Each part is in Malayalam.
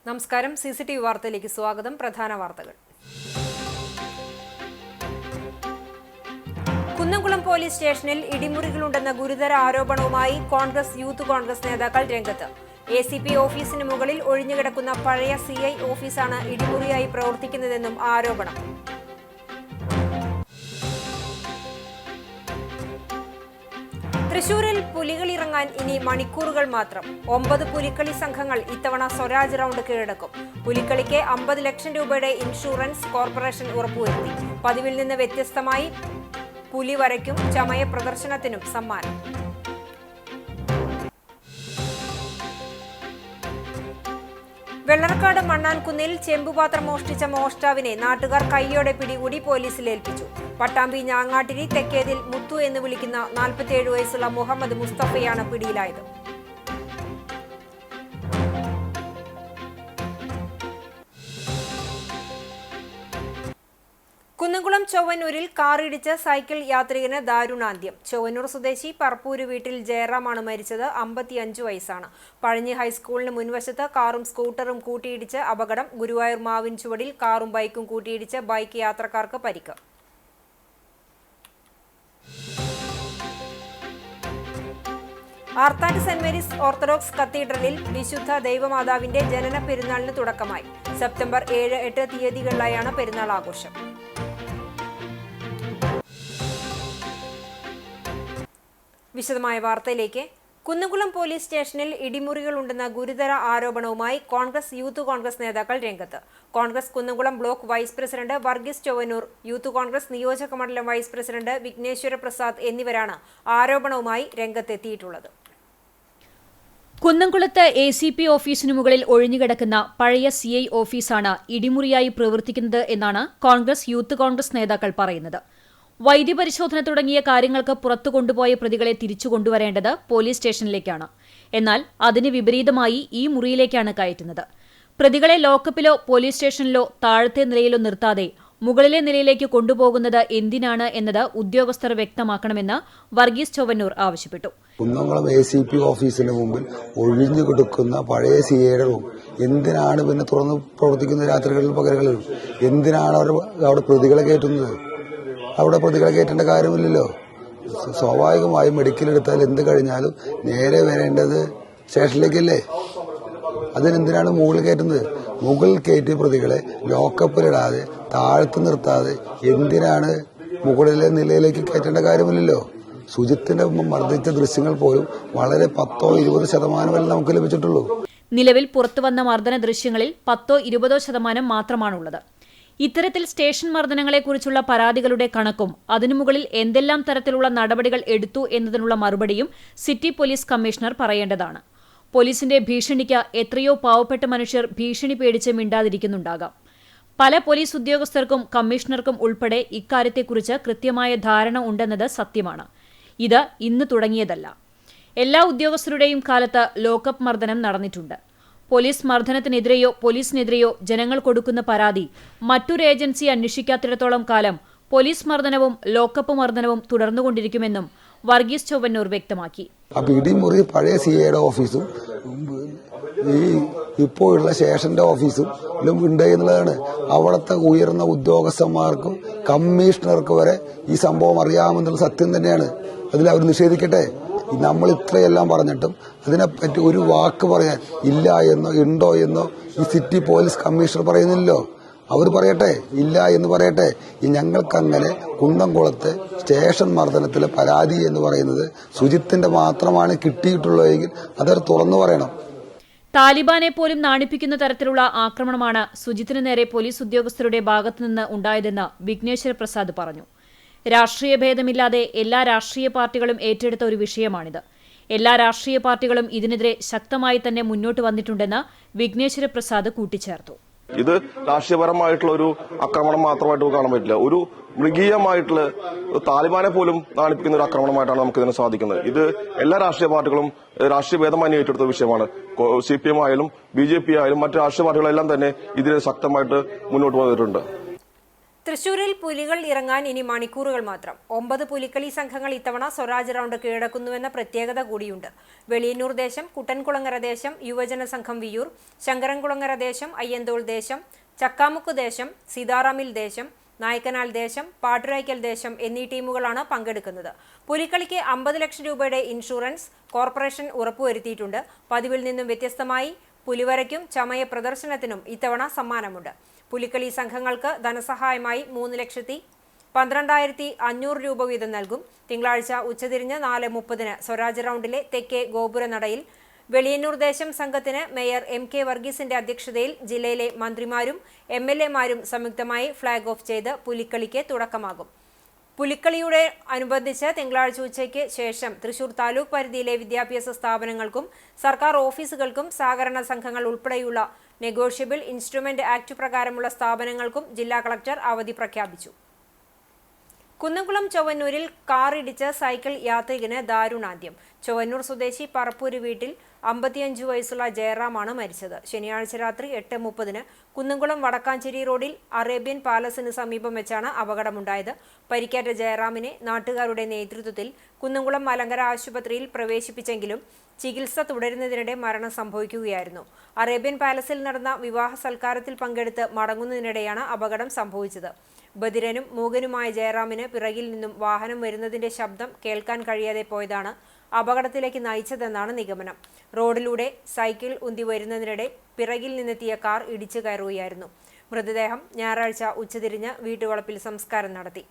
നമസ്കാരം. CCTV വാർത്തയിലേക്ക് സ്വാഗതം. പ്രധാന വാർത്തകൾ. കുന്നംകുളം പോലീസ് സ്റ്റേഷനിൽ ഇടിമുറികളുണ്ടെന്ന ഗുരുതര ആരോപണവുമായി കോൺഗ്രസ് യൂത്ത് കോൺഗ്രസ് നേതാക്കൾ രംഗത്ത്. ACP ഓഫീസിന് മുകളിൽ ഒഴിഞ്ഞുകിടക്കുന്ന പഴയ CI ഓഫീസാണ് ഇടിമുറിയായി പ്രവർത്തിക്കുന്നതെന്നും ആരോപണം. തൃശൂരിൽ പുലികളിറങ്ങാൻ ഇനി മണിക്കൂറുകൾ മാത്രം. 9 പുലിക്കളി സംഘങ്ങൾ ഇത്തവണ സ്വരാജ് റൗണ്ട് കീഴടക്കും. പുലിക്കളിക്ക് 50 ലക്ഷം രൂപയുടെ ഇൻഷുറൻസ് കോർപ്പറേഷൻ ഉറപ്പുവരുത്തി. പതിവിൽ നിന്ന് വ്യത്യസ്തമായി പുലി വരയ്ക്കും ചമയ പ്രദർശനത്തിനും സമ്മാനം. വെള്ളർക്കാട് മണ്ണാൻകുന്നിൽ ചെമ്പുപാത്രം മോഷ്ടിച്ച മോഷ്ടാവിനെ നാട്ടുകാർ കൈയോടെ പിടികൂടി പോലീസിൽ ഏൽപ്പിച്ചു. പട്ടാമ്പി ഞാങ്ങാട്ടിരി തെക്കേതിൽ മുത്തു എന്ന് വിളിക്കുന്ന 47 വയസ്സുള്ള മുഹമ്മദ് മുസ്തഫയാണ് പിടിയിലായത്. കുന്നംകുളം ചൊവ്വന്നൂരിൽ കാറിടിച്ച് സൈക്കിൾ യാത്രികന് ദാരുണാന്ത്യം. ചൊവ്വന്നൂർ സ്വദേശി പറപ്പൂര് വീട്ടിൽ ജയറാമാണ് മരിച്ചത്. 55 വയസ്സാണ്. പഴഞ്ഞി ഹൈസ്കൂളിന് മുൻവശത്ത് കാറും സ്കൂട്ടറും കൂട്ടിയിടിച്ച് അപകടം. ഗുരുവായൂർ മാവിൻ ചുവടിൽ കാറും ബൈക്കും കൂട്ടിയിടിച്ച് ബൈക്ക് യാത്രക്കാർക്ക് പരിക്ക്. ആർത്താറ്റ് സെന്റ് മേരീസ് ഓർത്തഡോക്സ് കത്തീഡ്രലിൽ വിശുദ്ധ ദൈവമാതാവിന്റെ ജനന പെരുന്നാളിന് തുടക്കമായി. സെപ്റ്റംബർ 7, 8 തീയതികളിലായാണ് പെരുന്നാൾ ആഘോഷം. വിശദമായ വാർത്തയിലേക്ക്. കുന്നംകുളം പോലീസ് സ്റ്റേഷനിൽ ഇടിമുറികളുണ്ടെന്ന ഗുരുതര ആരോപണവുമായി കോൺഗ്രസ് യൂത്ത് കോൺഗ്രസ് നേതാക്കൾ രംഗത്ത്. Congress Kunnamkulam block vice president Varghese Chovvannur, youth Congress നിയോജക മണ്ഡലം വൈസ് പ്രസിഡന്റ് വിഘ്നേശ്വര പ്രസാദ് എന്നിവരാണ് ആരോപണവുമായി രംഗത്തെത്തിയിട്ടുള്ളത്. കുന്നംകുളത്ത് ACP ഓഫീസിനു മുകളിൽ ഒഴിഞ്ഞുകിടക്കുന്ന പഴയ CI ഓഫീസാണ് ഇടിമുറിയായി പ്രവർത്തിക്കുന്നത് എന്നാണ് കോൺഗ്രസ് യൂത്ത് കോൺഗ്രസ് നേതാക്കൾ പറയുന്നത്. വൈദ്യപരിശോധന തുടങ്ങിയ കാര്യങ്ങൾക്ക് പുറത്തു കൊണ്ടുപോയ പ്രതികളെ തിരിച്ചു കൊണ്ടുവരേണ്ടത് പോലീസ് സ്റ്റേഷനിലേക്കാണ്. എന്നാൽ അതിന് വിപരീതമായി ഈ മുറിയിലേക്കാണ് കയറ്റുന്നത്. പ്രതികളെ ലോക്കപ്പിലോ പോലീസ് സ്റ്റേഷനിലോ താഴത്തെ നിലയിലോ നിർത്താതെ മുകളിലെ നിലയിലേക്ക് കൊണ്ടുപോകുന്നത് എന്തിനാണ് എന്നത് ഉദ്യോഗസ്ഥർ വ്യക്തമാക്കണമെന്ന് വർഗീസ് ചൊവ്വന്നൂർ ആവശ്യപ്പെട്ടു. കുന്നംകുളം ACP ഓഫീസിന് മുമ്പിൽ ഒഴിഞ്ഞു കൊടുക്കുന്ന പഴയ CIയുടെ റൂം എന്തിനാണ് പിന്നെ തുറന്ന് പ്രവർത്തിക്കുന്ന രാത്രികളിലും പകലുകളിലും എന്തിനാണ് അവിടെ പ്രതികളെ കയറ്റുന്നത്? അവിടെ പ്രതികളെ കയറ്റേണ്ട കാര്യമില്ലല്ലോ. സ്വാഭാവികമായും മെഡിക്കൽ എടുത്താൽ എന്ത് കഴിഞ്ഞാലും നേരെ വരേണ്ടത് സ്റ്റേഷനിലേക്കല്ലേ. അതിനെന്തിനാണ് മുകളിൽ കയറ്റുന്നത്? മുകളിൽ കയറ്റിയ പ്രതികളെ ലോക്കപ്പിലിടാതെ താഴ്ത്തു നിർത്താതെ എന്തിനാണ് മുകളിലെ നിലയിലേക്ക് കയറ്റേണ്ട കാര്യമില്ലല്ലോ. സുജിത്തിന്റെ മർദ്ദിച്ച ദൃശ്യങ്ങൾ പോലും വളരെ 10-20% വരെ നമുക്ക് ലഭിച്ചിട്ടുള്ളൂ. നിലവിൽ പുറത്തുവന്ന മർദ്ദന ദൃശ്യങ്ങളിൽ 10-20% മാത്രമാണുള്ളത്. ഇത്തരത്തിൽ സ്റ്റേഷൻ മർദ്ദനങ്ങളെക്കുറിച്ചുള്ള പരാതികളുടെ കണക്കും അതിനു മുകളിൽ എന്തെല്ലാം തരത്തിലുള്ള നടപടികൾ എടുത്തു എന്നതിനുള്ള മറുപടിയും സിറ്റി പോലീസ് കമ്മീഷണർ പറയേണ്ടതാണ്. പോലീസിന്റെ ഭീഷണിക്ക് എത്രയോ പാവപ്പെട്ട മനുഷ്യർ ഭീഷണി പേടിച്ച് മിണ്ടാതിരിക്കുന്നുണ്ടാകാം. പല പോലീസ് ഉദ്യോഗസ്ഥർക്കും കമ്മീഷണർക്കും ഉൾപ്പെടെ ഇക്കാര്യത്തെക്കുറിച്ച് കൃത്യമായ ധാരണ ഉണ്ടെന്നത് സത്യമാണ്. ഇത് ഇന്ന് തുടങ്ങിയതല്ല. എല്ലാ ഉദ്യോഗസ്ഥരുടെയും കാലത്ത് ലോക്കപ്പ് മർദ്ദനം നടന്നിട്ടുണ്ട്. പോലീസ് മർദ്ദനത്തിനെതിരെയോ പോലീസിനെതിരെയോ ജനങ്ങൾ കൊടുക്കുന്ന പരാതി മറ്റൊരു ഏജൻസി അന്വേഷിക്കാത്തിടത്തോളം കാലം പോലീസ് മർദ്ദനവും ലോക്കപ്പ് മർദ്ദനവും തുടർന്നുകൊണ്ടിരിക്കുമെന്നും വർഗീസ് ചൊവ്വന്നൂർ വ്യക്തമാക്കി. ഇടിമുറി പഴയ CIയുടെ ഓഫീസും ഈ ഇപ്പോഴുള്ള സ്റ്റേഷന്റെ ഓഫീസും ഉണ്ട് എന്നുള്ളതാണ്. അവിടുത്തെ ഉയർന്ന ഉദ്യോഗസ്ഥന്മാർക്കും കമ്മീഷണർക്ക് വരെ ഈ സംഭവം അറിയാമെന്നുള്ള സത്യം തന്നെയാണ്. അതിൽ അവർ നിഷേധിക്കട്ടെ. നമ്മൾ ഇത്രയെല്ലാം പറഞ്ഞിട്ടും അതിനെപ്പറ്റി ഒരു വാക്ക് പറയാൻ ഇല്ല എന്നോ ഉണ്ടോ എന്നോ ഈ സിറ്റി പോലീസ് കമ്മീഷണർ പറയുന്നില്ലല്ലോ. അവർ പറയട്ടെ, ഇല്ല എന്ന് പറയട്ടെ. ഞങ്ങൾക്കങ്ങനെ കുന്നംകുളത്തെ സ്റ്റേഷൻ മർദ്ദനത്തിലെ പരാതി എന്ന് പറയുന്നത് സുജിത്തിന്റെ മാത്രമാണ് കിട്ടിയിട്ടുള്ളതെങ്കിൽ അതവർ തുറന്നു പറയണം. താലിബാനെ പോലും നാണിപ്പിക്കുന്ന തരത്തിലുള്ള ആക്രമണമാണ് സുജിത്തിന് നേരെ പോലീസ് ഉദ്യോഗസ്ഥരുടെ ഭാഗത്തുനിന്ന് ഉണ്ടായതെന്ന് വിഘ്നേശ്വര പ്രസാദ് പറഞ്ഞു. രാഷ്ട്രീയ ഭേദമില്ലാതെ എല്ലാ രാഷ്ട്രീയ പാർട്ടികളും ഏറ്റെടുത്ത ഒരു വിഷയമാണിത്. എല്ലാ രാഷ്ട്രീയ പാർട്ടികളും ഇതിനെതിരെ ശക്തമായി തന്നെ മുന്നോട്ട് വന്നിട്ടുണ്ടെന്ന് വിഘ്നേശ്വര പ്രസാദ് കൂട്ടിച്ചേർത്തു. ഇത് രാഷ്ട്രീയപരമായിട്ടുള്ള ഒരു ആക്രമണം മാത്രമായിട്ട് കാണാൻ പറ്റില്ല. ഒരു മൃഗീയമായിട്ടുള്ള താലിബാനെ പോലും നാണിപ്പിക്കുന്ന ഒരു ആക്രമണമായിട്ടാണ് നമുക്ക് ഇതിനെ സാധിക്കുന്നത്. ഇത് എല്ലാ രാഷ്ട്രീയ പാർട്ടികളും രാഷ്ട്രീയ ഭേദമായി ഏറ്റെടുത്ത വിഷയമാണ്. CPM ആയാലും BJP ആയാലും മറ്റ് രാഷ്ട്രീയ പാർട്ടികളെല്ലാം തന്നെ ഇതിനെ ശക്തമായിട്ട് മുന്നോട്ട് വന്നിട്ടുണ്ട്. തൃശൂരിൽ പുലികൾ ഇറങ്ങാൻ ഇനി മണിക്കൂറുകൾ മാത്രം. 9 പുലിക്കളി സംഘങ്ങൾ ഇത്തവണ സ്വരാജ് റൗണ്ട് കീഴടക്കുന്നുവെന്ന പ്രത്യേകത കൂടിയുണ്ട്. വെളിയന്നൂർ ദേശം, കുട്ടൻകുളങ്ങര ദേശം, യുവജന സംഘം വിയൂർ, ശങ്കരൻകുളങ്ങര ദേശം, അയ്യന്തോൾ ദേശം, ചക്കാമുക്ക് ദേശം, സീതാറാമിൽ ദേശം, നായ്ക്കനാൽ ദേശം, പാട്ടുരായ്ക്കൽ ദേശം എന്നീ ടീമുകളാണ് പങ്കെടുക്കുന്നത്. പുലിക്കളിക്ക് 50 ലക്ഷം രൂപയുടെ ഇൻഷുറൻസ് കോർപ്പറേഷൻ ഉറപ്പുവരുത്തിയിട്ടുണ്ട്. പതിവിൽ നിന്നും വ്യത്യസ്തമായി പുലിവരയ്ക്കും ചമയ പ്രദർശനത്തിനും ഇത്തവണ സമ്മാനമുണ്ട്. പുലിക്കളി സംഘങ്ങൾക്ക് ധനസഹായമായി 3,12,500 രൂപ വീതം നൽകും. തിങ്കളാഴ്ച ഉച്ചതിരിഞ്ഞ് 4:30 സ്വരാജ് റൗണ്ടിലെ തെക്കേ ഗോപുരനടയിൽ വെളിയന്നൂർ ദേശം സംഘത്തിന് മേയർ MK വർഗീസിന്റെ അധ്യക്ഷതയിൽ ജില്ലയിലെ മന്ത്രിമാരും MLA-മാരും സംയുക്തമായി ഫ്ളാഗ് ഓഫ് ചെയ്ത് പുലിക്കളിക്ക് തുടക്കമാകും. പുലിക്കളിയുടെ അനുബന്ധിച്ച് തിങ്കളാഴ്ച ഉച്ചയ്ക്ക് ശേഷം തൃശൂർ താലൂക്ക് പരിധിയിലെ വിദ്യാഭ്യാസ സ്ഥാപനങ്ങൾക്കും സർക്കാർ ഓഫീസുകൾക്കും സഹകരണ സംഘങ്ങൾ ഉൾപ്പെടെയുള്ള നെഗോഷ്യബിൾ ഇൻസ്ട്രുമെന്റ് ആക്ട് പ്രകാരമുള്ള സ്ഥാപനങ്ങൾക്കും ജില്ലാ കളക്ടർ അവധി പ്രഖ്യാപിച്ചു. കുന്നംകുളം ചൊവ്വന്നൂരിൽ കാറിടിച്ച് സൈക്കിൾ യാത്രികന് ദാരുണാന്ത്യം. ചൊവ്വന്നൂർ സ്വദേശി പറപ്പൂര് വീട്ടിൽ 55 വയസ്സുള്ള ജയറാമാണ് മരിച്ചത്. ശനിയാഴ്ച രാത്രി 8:30 കുന്നംകുളം വടക്കാഞ്ചേരി റോഡിൽ അറേബ്യൻ പാലസിന് സമീപം വെച്ചാണ് അപകടമുണ്ടായത്. പരിക്കേറ്റ ജയറാമിനെ നാട്ടുകാരുടെ നേതൃത്വത്തിൽ കുന്നംകുളം മലങ്കര ആശുപത്രിയിൽ പ്രവേശിപ്പിച്ചെങ്കിലും ചികിത്സ തുടരുന്നതിനിടെ മരണം സംഭവിക്കുകയായിരുന്നു. അറേബ്യൻ പാലസിൽ നടന്ന വിവാഹ സൽക്കാരത്തിൽ പങ്കെടുത്ത് മടങ്ങുന്നതിനിടെയാണ് അപകടം സംഭവിച്ചത്. ബധിരനും മൂകനുമായ ജയറാമിന് പിറകിൽ നിന്നും വാഹനം വരുന്നതിന്റെ ശബ്ദം കേൾക്കാൻ കഴിയാതെ പോയതാണ് അപകടത്തിലേക്ക് നയിച്ചതെന്നാണ് നിഗമനം. റോഡിലൂടെ സൈക്കിൾ ഉന്തി വരുന്നതിനിടെ പിറകിൽ നിന്നെത്തിയ കാർ ഇടിച്ചു കയറുകയായിരുന്നു. മൃതദേഹം ഞായറാഴ്ച ഉച്ചതിരിഞ്ഞ് വീട്ടുവളപ്പിൽ സംസ്കാരം നടത്തി.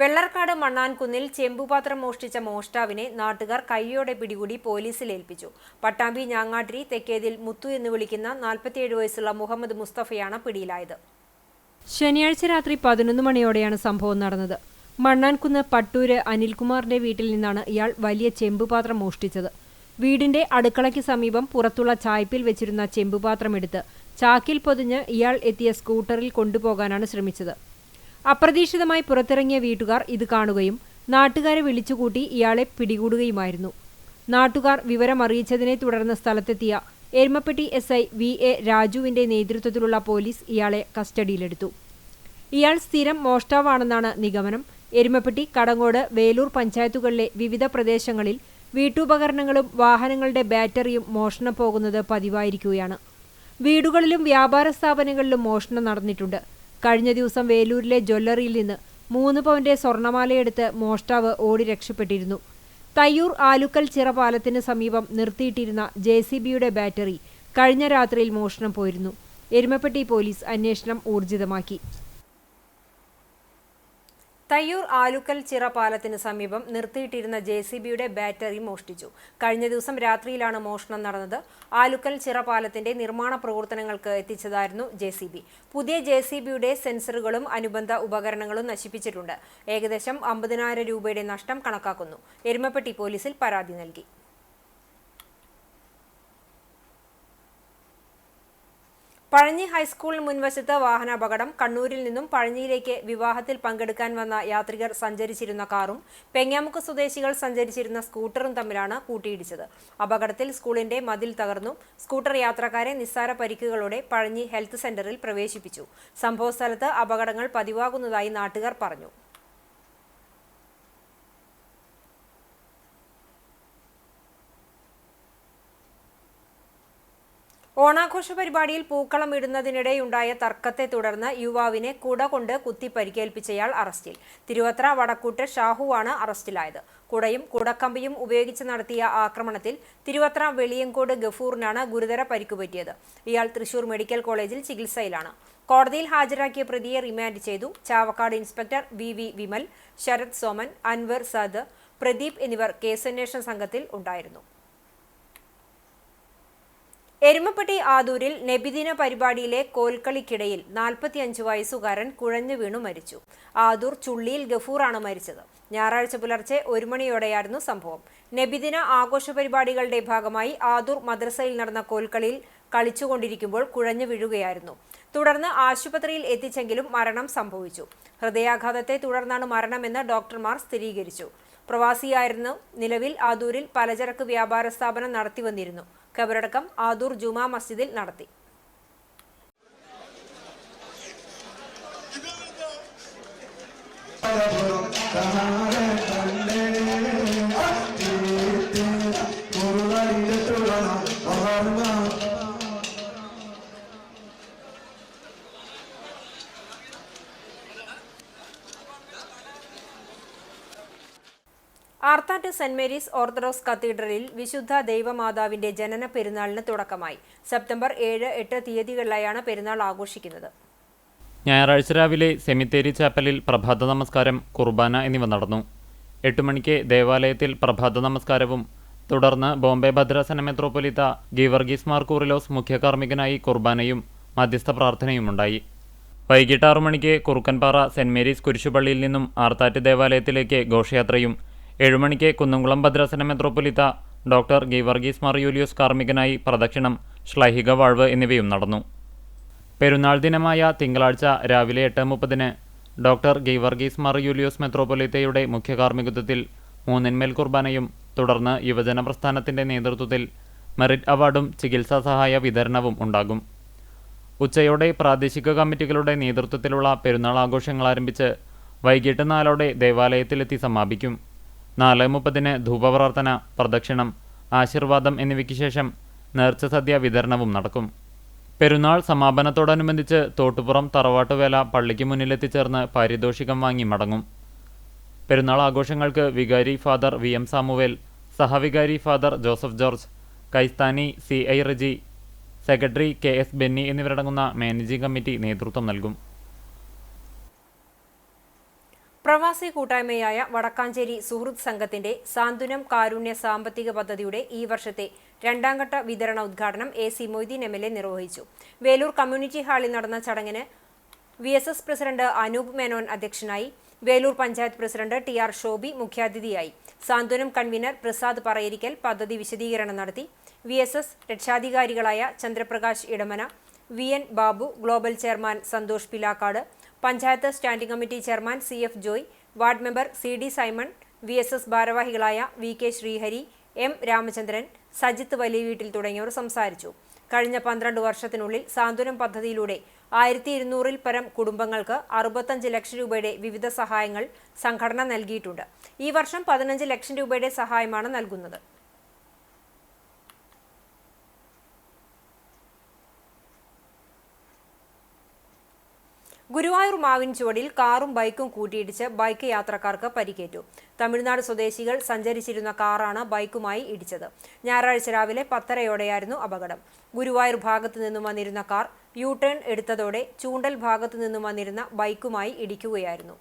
വെള്ളർക്കാട് മണ്ണാൻകുന്നിൽ ചെമ്പുപാത്രം മോഷ്ടിച്ച മോഷ്ടാവിനെ നാട്ടുകാർ കൈയോടെ പിടികൂടി പോലീസിൽ ഏൽപ്പിച്ചു. പട്ടാമ്പി ഞാങ്ങാട്ടിരി തെക്കേതിൽ മുത്തു എന്ന് വിളിക്കുന്ന 47 വയസ്സുള്ള മുഹമ്മദ് മുസ്തഫയാണ് പിടിയിലായത്. ശനിയാഴ്ച രാത്രി 11 മണിയോടെയാണ് സംഭവം നടന്നത്. മണ്ണാൻകുന്ന് പട്ടൂര് അനിൽകുമാറിന്റെ വീട്ടിൽ നിന്നാണ് ഇയാൾ വലിയ ചെമ്പുപാത്രം മോഷ്ടിച്ചത്. വീടിന്റെ അടുക്കളയ്ക്ക് സമീപം പുറത്തുള്ള ചായ്പിൽ വെച്ചിരുന്ന ചെമ്പുപാത്രം എടുത്ത് ചാക്കിൽ പൊതിഞ്ഞ് ഇയാൾ എത്തിയ സ്കൂട്ടറിൽ കൊണ്ടുപോകാനാണ് ശ്രമിച്ചത്. അപ്രതീക്ഷിതമായി പുറത്തിറങ്ങിയ വീട്ടുകാർ ഇത് കാണുകയും നാട്ടുകാരെ വിളിച്ചുകൂട്ടി ഇയാളെ പിടികൂടുകയുമായിരുന്നു. നാട്ടുകാർ വിവരമറിയിച്ചതിനെ തുടർന്ന് സ്ഥലത്തെത്തിയ എരുമപ്പെട്ടി SI VA രാജുവിന്റെ നേതൃത്വത്തിലുള്ള പോലീസ് ഇയാളെ കസ്റ്റഡിയിലെടുത്തു. ഇയാൾ സ്ഥിരം മോഷ്ടാവാണെന്നാണ് നിഗമനം. എരുമപ്പെട്ടി, കടങ്ങോട്, വേലൂർ പഞ്ചായത്തുകളിലെ വിവിധ പ്രദേശങ്ങളിൽ വീട്ടുപകരണങ്ങളും വാഹനങ്ങളുടെ ബാറ്ററിയും മോഷണം പോകുന്നത് പതിവായിരിക്കുകയാണ്. വീടുകളിലും വ്യാപാര സ്ഥാപനങ്ങളിലും മോഷണം നടന്നിട്ടുണ്ട്. കഴിഞ്ഞ ദിവസം വേലൂരിലെ ജ്വല്ലറിയിൽ നിന്ന് 3 പവന്റെ സ്വർണമാലയെടുത്ത് മോഷ്ടാവ് ഓടി രക്ഷപ്പെട്ടിരുന്നു. തയ്യൂർ ആലുക്കൽ ചിറ പാലത്തിന് സമീപം നിർത്തിയിട്ടിരുന്ന JCBയുടെ ബാറ്ററി കഴിഞ്ഞ രാത്രിയിൽ മോഷണം പോയിരുന്നു. എരുമപ്പെട്ടി പോലീസ് അന്വേഷണം ഊർജിതമാക്കി. തയ്യൂർ ആലുക്കൽ ചിറ പാലത്തിന് സമീപം നിർത്തിയിട്ടിരുന്ന JCBയുടെ ബാറ്ററി മോഷ്ടിച്ചു. കഴിഞ്ഞ ദിവസം രാത്രിയിലാണ് മോഷണം നടന്നത്. ആലുക്കൽ ചിറ പാലത്തിന്റെ നിർമ്മാണ പ്രവർത്തനങ്ങൾക്ക് എത്തിച്ചതായിരുന്നു JCB. പുതിയ JCBയുടെ സെൻസറുകളും അനുബന്ധ ഉപകരണങ്ങളും നശിപ്പിച്ചിട്ടുണ്ട്. ഏകദേശം 50,000 രൂപയുടെ നഷ്ടം കണക്കാക്കുന്നു. എരുമപ്പെട്ടി പോലീസിൽ പരാതി നൽകി. പഴഞ്ഞി ഹൈസ്കൂളിന് മുൻവശത്ത് വാഹനാപകടം. കണ്ണൂരിൽ നിന്നും പഴഞ്ഞിയിലേക്ക് വിവാഹത്തിൽ പങ്കെടുക്കാൻ വന്ന യാത്രികർ സഞ്ചരിച്ചിരുന്ന കാറും പെങ്ങാമുക്ക് സ്വദേശികൾ സഞ്ചരിച്ചിരുന്ന സ്കൂട്ടറും തമ്മിലാണ് കൂട്ടിയിടിച്ചത്. അപകടത്തിൽ സ്കൂളിന്റെ മതിൽ തകർന്നു. സ്കൂട്ടർ യാത്രക്കാരെ നിസ്സാര പരിക്കുകളോടെ പഴഞ്ഞി ഹെൽത്ത് സെന്ററിൽ പ്രവേശിപ്പിച്ചു. സംഭവസ്ഥലത്ത് അപകടങ്ങൾ പതിവാകുന്നതായി നാട്ടുകാർ പറഞ്ഞു. ഓണാഘോഷ പരിപാടിയിൽ പൂക്കളം ഇടുന്നതിനിടെയുണ്ടായ തർക്കത്തെ തുടർന്ന് യുവാവിനെ കുട കൊണ്ട് കുത്തി പരിക്കേൽപ്പിച്ചയാൾ അറസ്റ്റിൽ. തിരുവത്ര വടക്കൂട്ട് ഷാഹുവാണ് അറസ്റ്റിലായത്. കുടയും കുടക്കമ്പിയും ഉപയോഗിച്ച് നടത്തിയ ആക്രമണത്തിൽ തിരുവത്ര വെളിയങ്കോട് ഗഫൂറിനാണ് ഗുരുതര പരിക്കുപറ്റിയത്. ഇയാൾ തൃശൂർ മെഡിക്കൽ കോളേജിൽ ചികിത്സയിലാണ്. കോടതിയിൽ ഹാജരാക്കിയ പ്രതിയെ റിമാൻഡ് ചെയ്തു. ചാവക്കാട് ഇൻസ്പെക്ടർ VV വിമൽ, ശരത് സോമൻ, അൻവർ സാദ്, പ്രദീപ് എന്നിവർ കേസന്വേഷണ സംഘത്തിൽ ഉണ്ടായിരുന്നു. എരുമപ്പെട്ടി ആദൂരിൽ നബിദിന പരിപാടിയിലെ കോൽക്കളിക്കിടയിൽ 45 വയസ്സുകാരൻ കുഴഞ്ഞു വീണു മരിച്ചു. ആദൂർ ചുള്ളിയിൽ ഗഫൂറാണ് മരിച്ചത്. ഞായറാഴ്ച പുലർച്ചെ 1 മണിയോടെയായിരുന്നു സംഭവം. നബിദിന ആഘോഷ പരിപാടികളുടെ ഭാഗമായി ആദൂർ മദ്രസയിൽ നടന്ന കോൽക്കളിയിൽ കളിച്ചുകൊണ്ടിരിക്കുമ്പോൾ കുഴഞ്ഞു വീഴുകയായിരുന്നു. തുടർന്ന് ആശുപത്രിയിൽ എത്തിച്ചെങ്കിലും മരണം സംഭവിച്ചു. ഹൃദയാഘാതത്തെ തുടർന്നാണ് മരണമെന്ന് ഡോക്ടർമാർ സ്ഥിരീകരിച്ചു. പ്രവാസിയായിരുന്നു. നിലവിൽ ആദൂരിൽ പലചരക്ക് വ്യാപാര സ്ഥാപനം നടത്തിവന്നിരുന്നു. ഖബറടക്കം ആദൂർ ജുമാ മസ്ജിദിൽ നടത്തി. ആർത്താറ്റ് സെന്റ് മേരീസ് ഓർത്തഡോക്സ് കത്തീഡ്രലിൽ വിശുദ്ധ ദൈവമാതാവിന്റെ ജനന പെരുന്നാളിന് തുടക്കമായി. സെപ്റ്റംബർ 7, 8 തീയതികളിലായാണ് പെരുന്നാൾ ആഘോഷിക്കുന്നത്. ഞായറാഴ്ച രാവിലെ സെമിത്തേരി ചാപ്പലിൽ പ്രഭാത നമസ്കാരം, കുർബാന എന്നിവ നടന്നു. 8 മണിക്ക് ദേവാലയത്തിൽ പ്രഭാത നമസ്കാരവും തുടർന്ന് ബോംബെ ഭദ്രാസന മെത്രോപൊലിത്ത ഗീവർഗീസ് മാർ കൂറിലോസ് മുഖ്യ കാർമ്മികനായി കുർബാനയും മധ്യസ്ഥ പ്രാർത്ഥനയുമുണ്ടായി. വൈകിട്ട് 6 മണിക്ക് കുറുക്കൻപാറ സെന്റ് മേരീസ് കുരിശുപള്ളിയിൽ നിന്നും ആർത്താറ്റ് ദേവാലയത്തിലേക്ക് ഘോഷയാത്രയും 7 മണിക്ക് കുന്നംകുളം ഭദ്രാസന മെത്രോപൊലിത്ത ഡോക്ടർ ഗീവർഗീസ് മാർ യൂലിയോസ് കാർമ്മികനായി പ്രദക്ഷിണം, ശ്ലൈഹിക വാഴ്വ് എന്നിവയും നടന്നു. പെരുന്നാൾ ദിനമായ തിങ്കളാഴ്ച രാവിലെ 8:30 ഡോക്ടർ ഗീവർഗീസ് മാർ യൂലിയോസ് മെത്രോപൊലിത്തയുടെ മുഖ്യ കാർമ്മികത്വത്തിൽ മൂന്നിന്മേൽ കുർബാനയും തുടർന്ന് യുവജന പ്രസ്ഥാനത്തിന്റെ നേതൃത്വത്തിൽ മെറിറ്റ് അവാർഡും ചികിത്സാ സഹായ വിതരണവും ഉണ്ടാകും. ഉച്ചയോടെ പ്രാദേശിക കമ്മിറ്റികളുടെ നേതൃത്വത്തിലുള്ള പെരുന്നാൾ ആഘോഷങ്ങൾ ആരംഭിച്ച് വൈകിട്ട് 4 ദേവാലയത്തിലെത്തി സമാപിക്കും. 4:30 ധൂപപ്രാർത്ഥന, പ്രദക്ഷിണം, ആശീർവാദം എന്നിവയ്ക്ക് ശേഷം നേർച്ച സദ്യ വിതരണവും നടക്കും. പെരുന്നാൾ സമാപനത്തോടനുബന്ധിച്ച് തോട്ടുപുറം തറവാട്ടുവേല പള്ളിക്ക് മുന്നിലെത്തിച്ചേർന്ന് പാരിതോഷികം വാങ്ങി മടങ്ങും. പെരുന്നാൾ ആഘോഷങ്ങൾക്ക് വികാരി ഫാദർ VM സാമുവേൽ, സഹവികാരി ഫാദർ ജോസഫ് ജോർജ്, കൈസ്ഥാനി CI Reji, secretary KS Benny എന്നിവരടങ്ങുന്ന മാനേജിംഗ് കമ്മിറ്റി നേതൃത്വം നൽകും. പ്രവാസി കൂട്ടായ്മയായ വടക്കാഞ്ചേരി സുഹൃത്ത് സംഘത്തിന്റെ സാന്ത്വനം കാരുണ്യ സാമ്പത്തിക പദ്ധതിയുടെ ഈ വർഷത്തെ 2ാം ഘട്ട വിതരണ ഉദ്ഘാടനം AC മൊയ്തീൻ MLA നിർവഹിച്ചു. വേലൂർ കമ്മ്യൂണിറ്റി ഹാളിൽ നടന്ന ചടങ്ങിന് VSS പ്രസിഡന്റ് അനൂപ് മേനോൻ അധ്യക്ഷനായി. വേലൂർ പഞ്ചായത്ത് പ്രസിഡന്റ് TR ഷോബി മുഖ്യാതിഥിയായി. സാന്ത്വനം കൺവീനർ പ്രസാദ് പറയിരിക്കൽ പദ്ധതി വിശദീകരണം നടത്തി. VSS രക്ഷാധികാരികളായ Chandraprakash Edamana, VN Babu, global chairman Santhosh Pilakkad, panchayat standing committee chairman CF Joy, ward member CD Simon, VSS ഭാരവാഹികളായ VK ശ്രീഹരി, M രാമചന്ദ്രൻ, സജിത്ത് വലിയ വീട്ടിൽ തുടങ്ങിയവർ സംസാരിച്ചു. കഴിഞ്ഞ 12 വർഷത്തിനുള്ളിൽ സാന്ത്വനം പദ്ധതിയിലൂടെ 1200-ൽ പരം കുടുംബങ്ങൾക്ക് 65 ലക്ഷം രൂപയുടെ വിവിധ സഹായങ്ങൾ സംഘടന നൽകിയിട്ടുണ്ട്. ഈ വർഷം 15 ലക്ഷം രൂപയുടെ സഹായമാണ് നൽകുന്നത്. ഗുരുവായൂർ മാവിൻചുവടിൽ കാറും ബൈക്കും കൂട്ടിയിടിച്ച് ബൈക്ക് യാത്രക്കാർക്ക് പരിക്കേറ്റു. തമിഴ്നാട് സ്വദേശികൾ സഞ്ചരിച്ചിരുന്ന കാറാണ് ബൈക്കുമായി ഇടിച്ചത്. ഞായറാഴ്ച രാവിലെ 10:30-യോടെയായിരുന്നു അപകടം. ഗുരുവായൂർ ഭാഗത്തു നിന്നും വന്നിരുന്ന കാർ U-ടേൺ എടുത്തതോടെ ചൂണ്ടൽ ഭാഗത്തു നിന്നും വന്നിരുന്ന ബൈക്കുമായി ഇടിക്കുകയായിരുന്നു.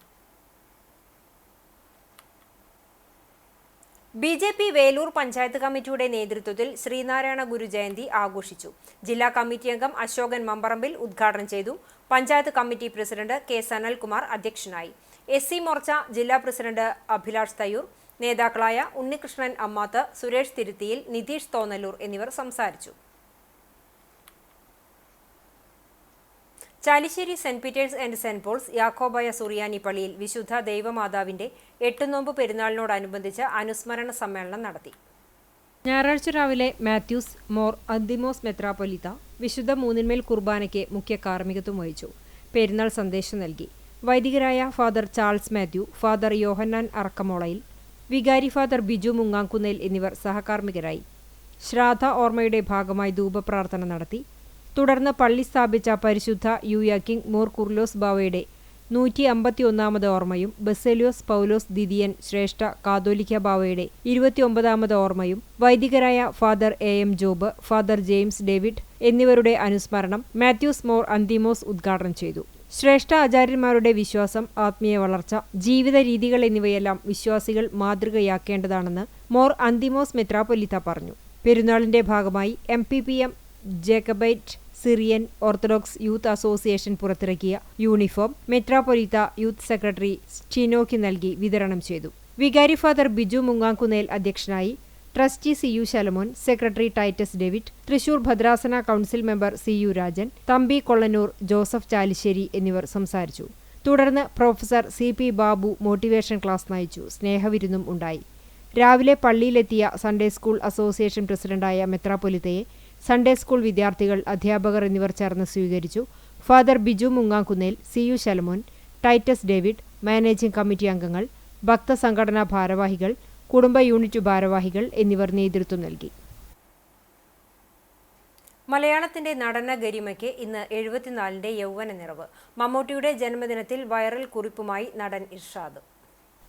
BJP വേലൂർ പഞ്ചായത്ത് കമ്മിറ്റിയുടെ നേതൃത്വത്തിൽ ശ്രീനാരായണ ഗുരു ജയന്തി ആഘോഷിച്ചു. ജില്ലാ കമ്മിറ്റി അംഗം അശോകൻ മമ്പറമ്പിൽ ഉദ്ഘാടനം ചെയ്തു. Panchayat committee president K Sanalkumar അധ്യക്ഷനായി. SC മോർച്ച ജില്ലാ പ്രസിഡന്റ് അഭിലാഷ് തയ്യൂർ, നേതാക്കളായ ഉണ്ണികൃഷ്ണൻ അമ്മാത്ത്, സുരേഷ് തിരുത്തിയിൽ, നിതീഷ് തോന്നല്ലൂർ എന്നിവർ സംസാരിച്ചു. Chalissery saint Peter's and saint Paul's യാക്കോബായ സുറിയാനി പള്ളിയിൽ വിശുദ്ധ ദൈവമാതാവിന്റെ 8 നോമ്പ് പെരുന്നാളിനോടനുബന്ധിച്ച് അനുസ്മരണ സമ്മേളനം നടത്തി. ഞായറാഴ്ച രാവിലെ മാത്യൂസ് മോർ അന്തിമോസ് മെത്രാപ്പൊലീത്ത വിശുദ്ധ മൂന്നിന്മേൽ കുർബാനയ്ക്ക് മുഖ്യ കാർമ്മികത്വം വഹിച്ചു. പെരുന്നാൾ സന്ദേശം നൽകി. വൈദികരായ ഫാദർ ചാൾസ് മാത്യു, ഫാദർ യോഹന്നാൻ അറക്കമോളയിൽ, വികാരി ഫാദർ ബിജു മുങ്ങാങ്കുന്നേൽ എന്നിവർ സഹകാർമ്മികരായി. ശ്രാദ്ധ ഓർമ്മയുടെ ഭാഗമായി ധൂപപ്രാർത്ഥന നടത്തി. തുടർന്ന് പള്ളി സ്ഥാപിച്ച പരിശുദ്ധ യൂയാക്കിംഗ് മോർ കുർലോസ് ബാവയുടെ 151ാമത് ഓർമ്മയും ബസേലിയോസ് പൗലോസ് ദിദിയൻ ശ്രേഷ്ഠ കാതോലിക്ക ബാവയുടെ 29ാമത് ഓർമ്മയും വൈദികരായ father AM Job, father James David എന്നിവരുടെ അനുസ്മരണം മാത്യൂസ് മോർ അന്തിമോസ് ഉദ്ഘാടനം ചെയ്തു. ശ്രേഷ്ഠ ആചാര്യന്മാരുടെ വിശ്വാസം, ആത്മീയ വളർച്ച, ജീവിത രീതികൾ എന്നിവയെല്ലാം വിശ്വാസികൾ മാതൃകയാക്കേണ്ടതാണെന്ന് മോർ അന്തിമോസ് മെത്രാപ്പൊലീത്ത പറഞ്ഞു. പെരുന്നാളിന്റെ ഭാഗമായി MPPM Jacobite Syrian Orthodox youth association പുറത്തിറക്കിയ യൂണിഫോം മെത്രാപ്പൊലീത്ത യൂത്ത് സെക്രട്ടറി ചിനോയ്ക്ക് നൽകി വിതരണം ചെയ്തു. വികാരി ഫാദർ ബിജു മുങ്ങാങ്കുന്നേൽ അധ്യക്ഷനായി. Trustee CU Shalamon, secretary Titus David, Thrissur ഭദ്രാസന council member CU Rajan, Thampi Kollanur, Joseph Chalissery എന്നിവർ സംസാരിച്ചു. തുടർന്ന് professor CP Babu motivation class നയിച്ചു. സ്നേഹവിരുന്നും ഉണ്ടായി. രാവിലെ പള്ളിയിലെത്തിയ സൺഡേ സ്കൂൾ അസോസിയേഷൻ പ്രസിഡന്റായ മെത്രാപ്പൊലീത്തയെ സൺഡേ സ്കൂൾ വിദ്യാർത്ഥികൾ, അധ്യാപകർ എന്നിവർ ചേർന്ന് സ്വീകരിച്ചു. Father Biju Mungankunnel, CU Shalamon, Titus David, managing committee അംഗങ്ങൾ, ഭക്തസംഘടനാ ഭാരവാഹികൾ, കുടുംബ യൂണിറ്റ് ഭാരവാഹികൾ എന്നിവർ നേതൃത്വം നൽകി. മലയാളത്തിന്റെ നടന ഗരിമയ്ക്ക് ഇന്ന് 74ന്റെ യൗവന നിറവ്. മമ്മൂട്ടിയുടെ ജന്മദിനത്തിൽ വൈറൽ കുറിപ്പുമായി നടൻ ഇർഷാദ്.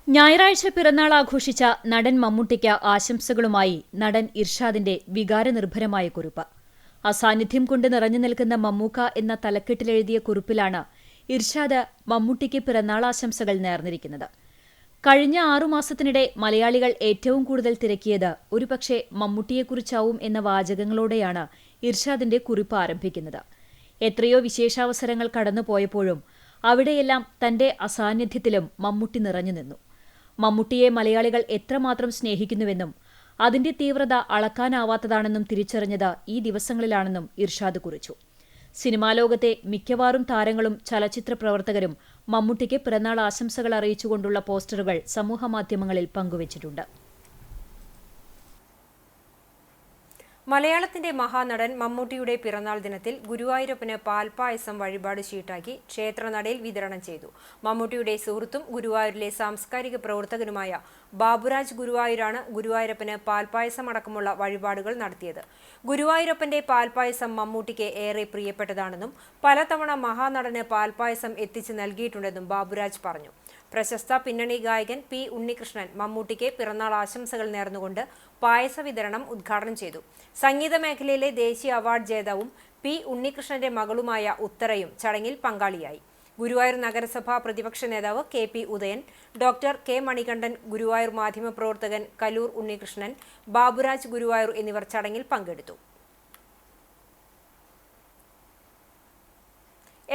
ഞായറാഴ്ച പിറന്നാൾ ആഘോഷിച്ച നടൻ മമ്മൂട്ടിക്ക് ആശംസകളുമായി നടൻ ഇർഷാദിന്റെ വികാരനിർഭരമായ കുറിപ്പ്. അസാന്നിധ്യം കൊണ്ട് നിറഞ്ഞു നിൽക്കുന്ന മമ്മൂക്ക എന്ന തലക്കെട്ടിലെഴുതിയ കുറിപ്പിലാണ് ഇർഷാദ് മമ്മൂട്ടിക്ക് പിറന്നാൾ ആശംസകൾ നേർന്നിരിക്കുന്നത്. കഴിഞ്ഞ 6 മാസത്തിനിടെ മലയാളികൾ ഏറ്റവും കൂടുതൽ തിരക്കിയത് ഒരുപക്ഷെ മമ്മൂട്ടിയെക്കുറിച്ചാവും എന്ന വാചകങ്ങളോടെയാണ് ഇർഷാദിന്റെ കുറിപ്പ് ആരംഭിക്കുന്നത്. എത്രയോ വിശേഷാവസരങ്ങൾ കടന്നുപോയപ്പോഴും അവിടെയെല്ലാം തന്റെ അസാന്നിധ്യത്തിലും മമ്മൂട്ടി നിറഞ്ഞു നിന്നു. മമ്മൂട്ടിയെ മലയാളികൾ എത്രമാത്രം സ്നേഹിക്കുന്നുവെന്നും അതിന്റെ തീവ്രത അളക്കാനാവാത്തതാണെന്നും തിരിച്ചറിഞ്ഞത് ഈ ദിവസങ്ങളിലാണെന്നും ഇർഷാദ് കുറിച്ചു. സിനിമാ ലോകത്തെ മിക്കവാറും താരങ്ങളും ചലച്ചിത്ര പ്രവർത്തകരും മമ്മൂട്ടിക്ക് പിറന്നാൾ ആശംസകൾ അറിയിച്ചുകൊണ്ടുള്ള പോസ്റ്ററുകൾ സമൂഹമാധ്യമങ്ങളിൽ പങ്കുവച്ചിട്ടുണ്ട്. മലയാളത്തിന്റെ മഹാനടൻ മമ്മൂട്ടിയുടെ പിറന്നാൾ ദിനത്തിൽ ഗുരുവായൂരപ്പന് പാൽപ്പായസം വഴിപാട് ഷീട്ടാക്കി ക്ഷേത്രനടയിൽ വിതരണം ചെയ്തു. മമ്മൂട്ടിയുടെ സുഹൃത്തും ഗുരുവായൂരിലെ സാംസ്കാരിക പ്രവർത്തകനുമായ ബാബുരാജ് ഗുരുവായൂരാണ് ഗുരുവായൂരപ്പന് പാൽപ്പായസം അടക്കമുള്ള വഴിപാടുകൾ നടത്തിയത്. ഗുരുവായൂരപ്പന്റെ പാൽപ്പായസം മമ്മൂട്ടിക്ക് ഏറെ പ്രിയപ്പെട്ടതാണെന്നും പലതവണ മഹാനടന് പാൽപ്പായസം എത്തിച്ചു നൽകിയിട്ടുണ്ടെന്നും ബാബുരാജ് പറഞ്ഞു. പ്രശസ്ത പിന്നണി ഗായകൻ പി ഉണ്ണികൃഷ്ണൻ മമ്മൂട്ടിക്ക് പിറന്നാൾ ആശംസകൾ നേർന്നുകൊണ്ട് പായസ വിതരണം ഉദ്ഘാടനം ചെയ്തു. സംഗീത മേഖലയിലെ ദേശീയ അവാർഡ് ജേതാവും പി ഉണ്ണികൃഷ്ണന്റെ മകളുമായ ഉത്തരയും ചടങ്ങിൽ പങ്കാളിയായി. ഗുരുവായൂർ നഗരസഭാ പ്രതിപക്ഷ നേതാവ് K P Udayan, doctor K Manikandan, Guruvayur മാധ്യമപ്രവർത്തകൻ കലൂർ ഉണ്ണികൃഷ്ണൻ, ബാബുരാജ് ഗുരുവായൂർ എന്നിവർ ചടങ്ങിൽ പങ്കെടുത്തു.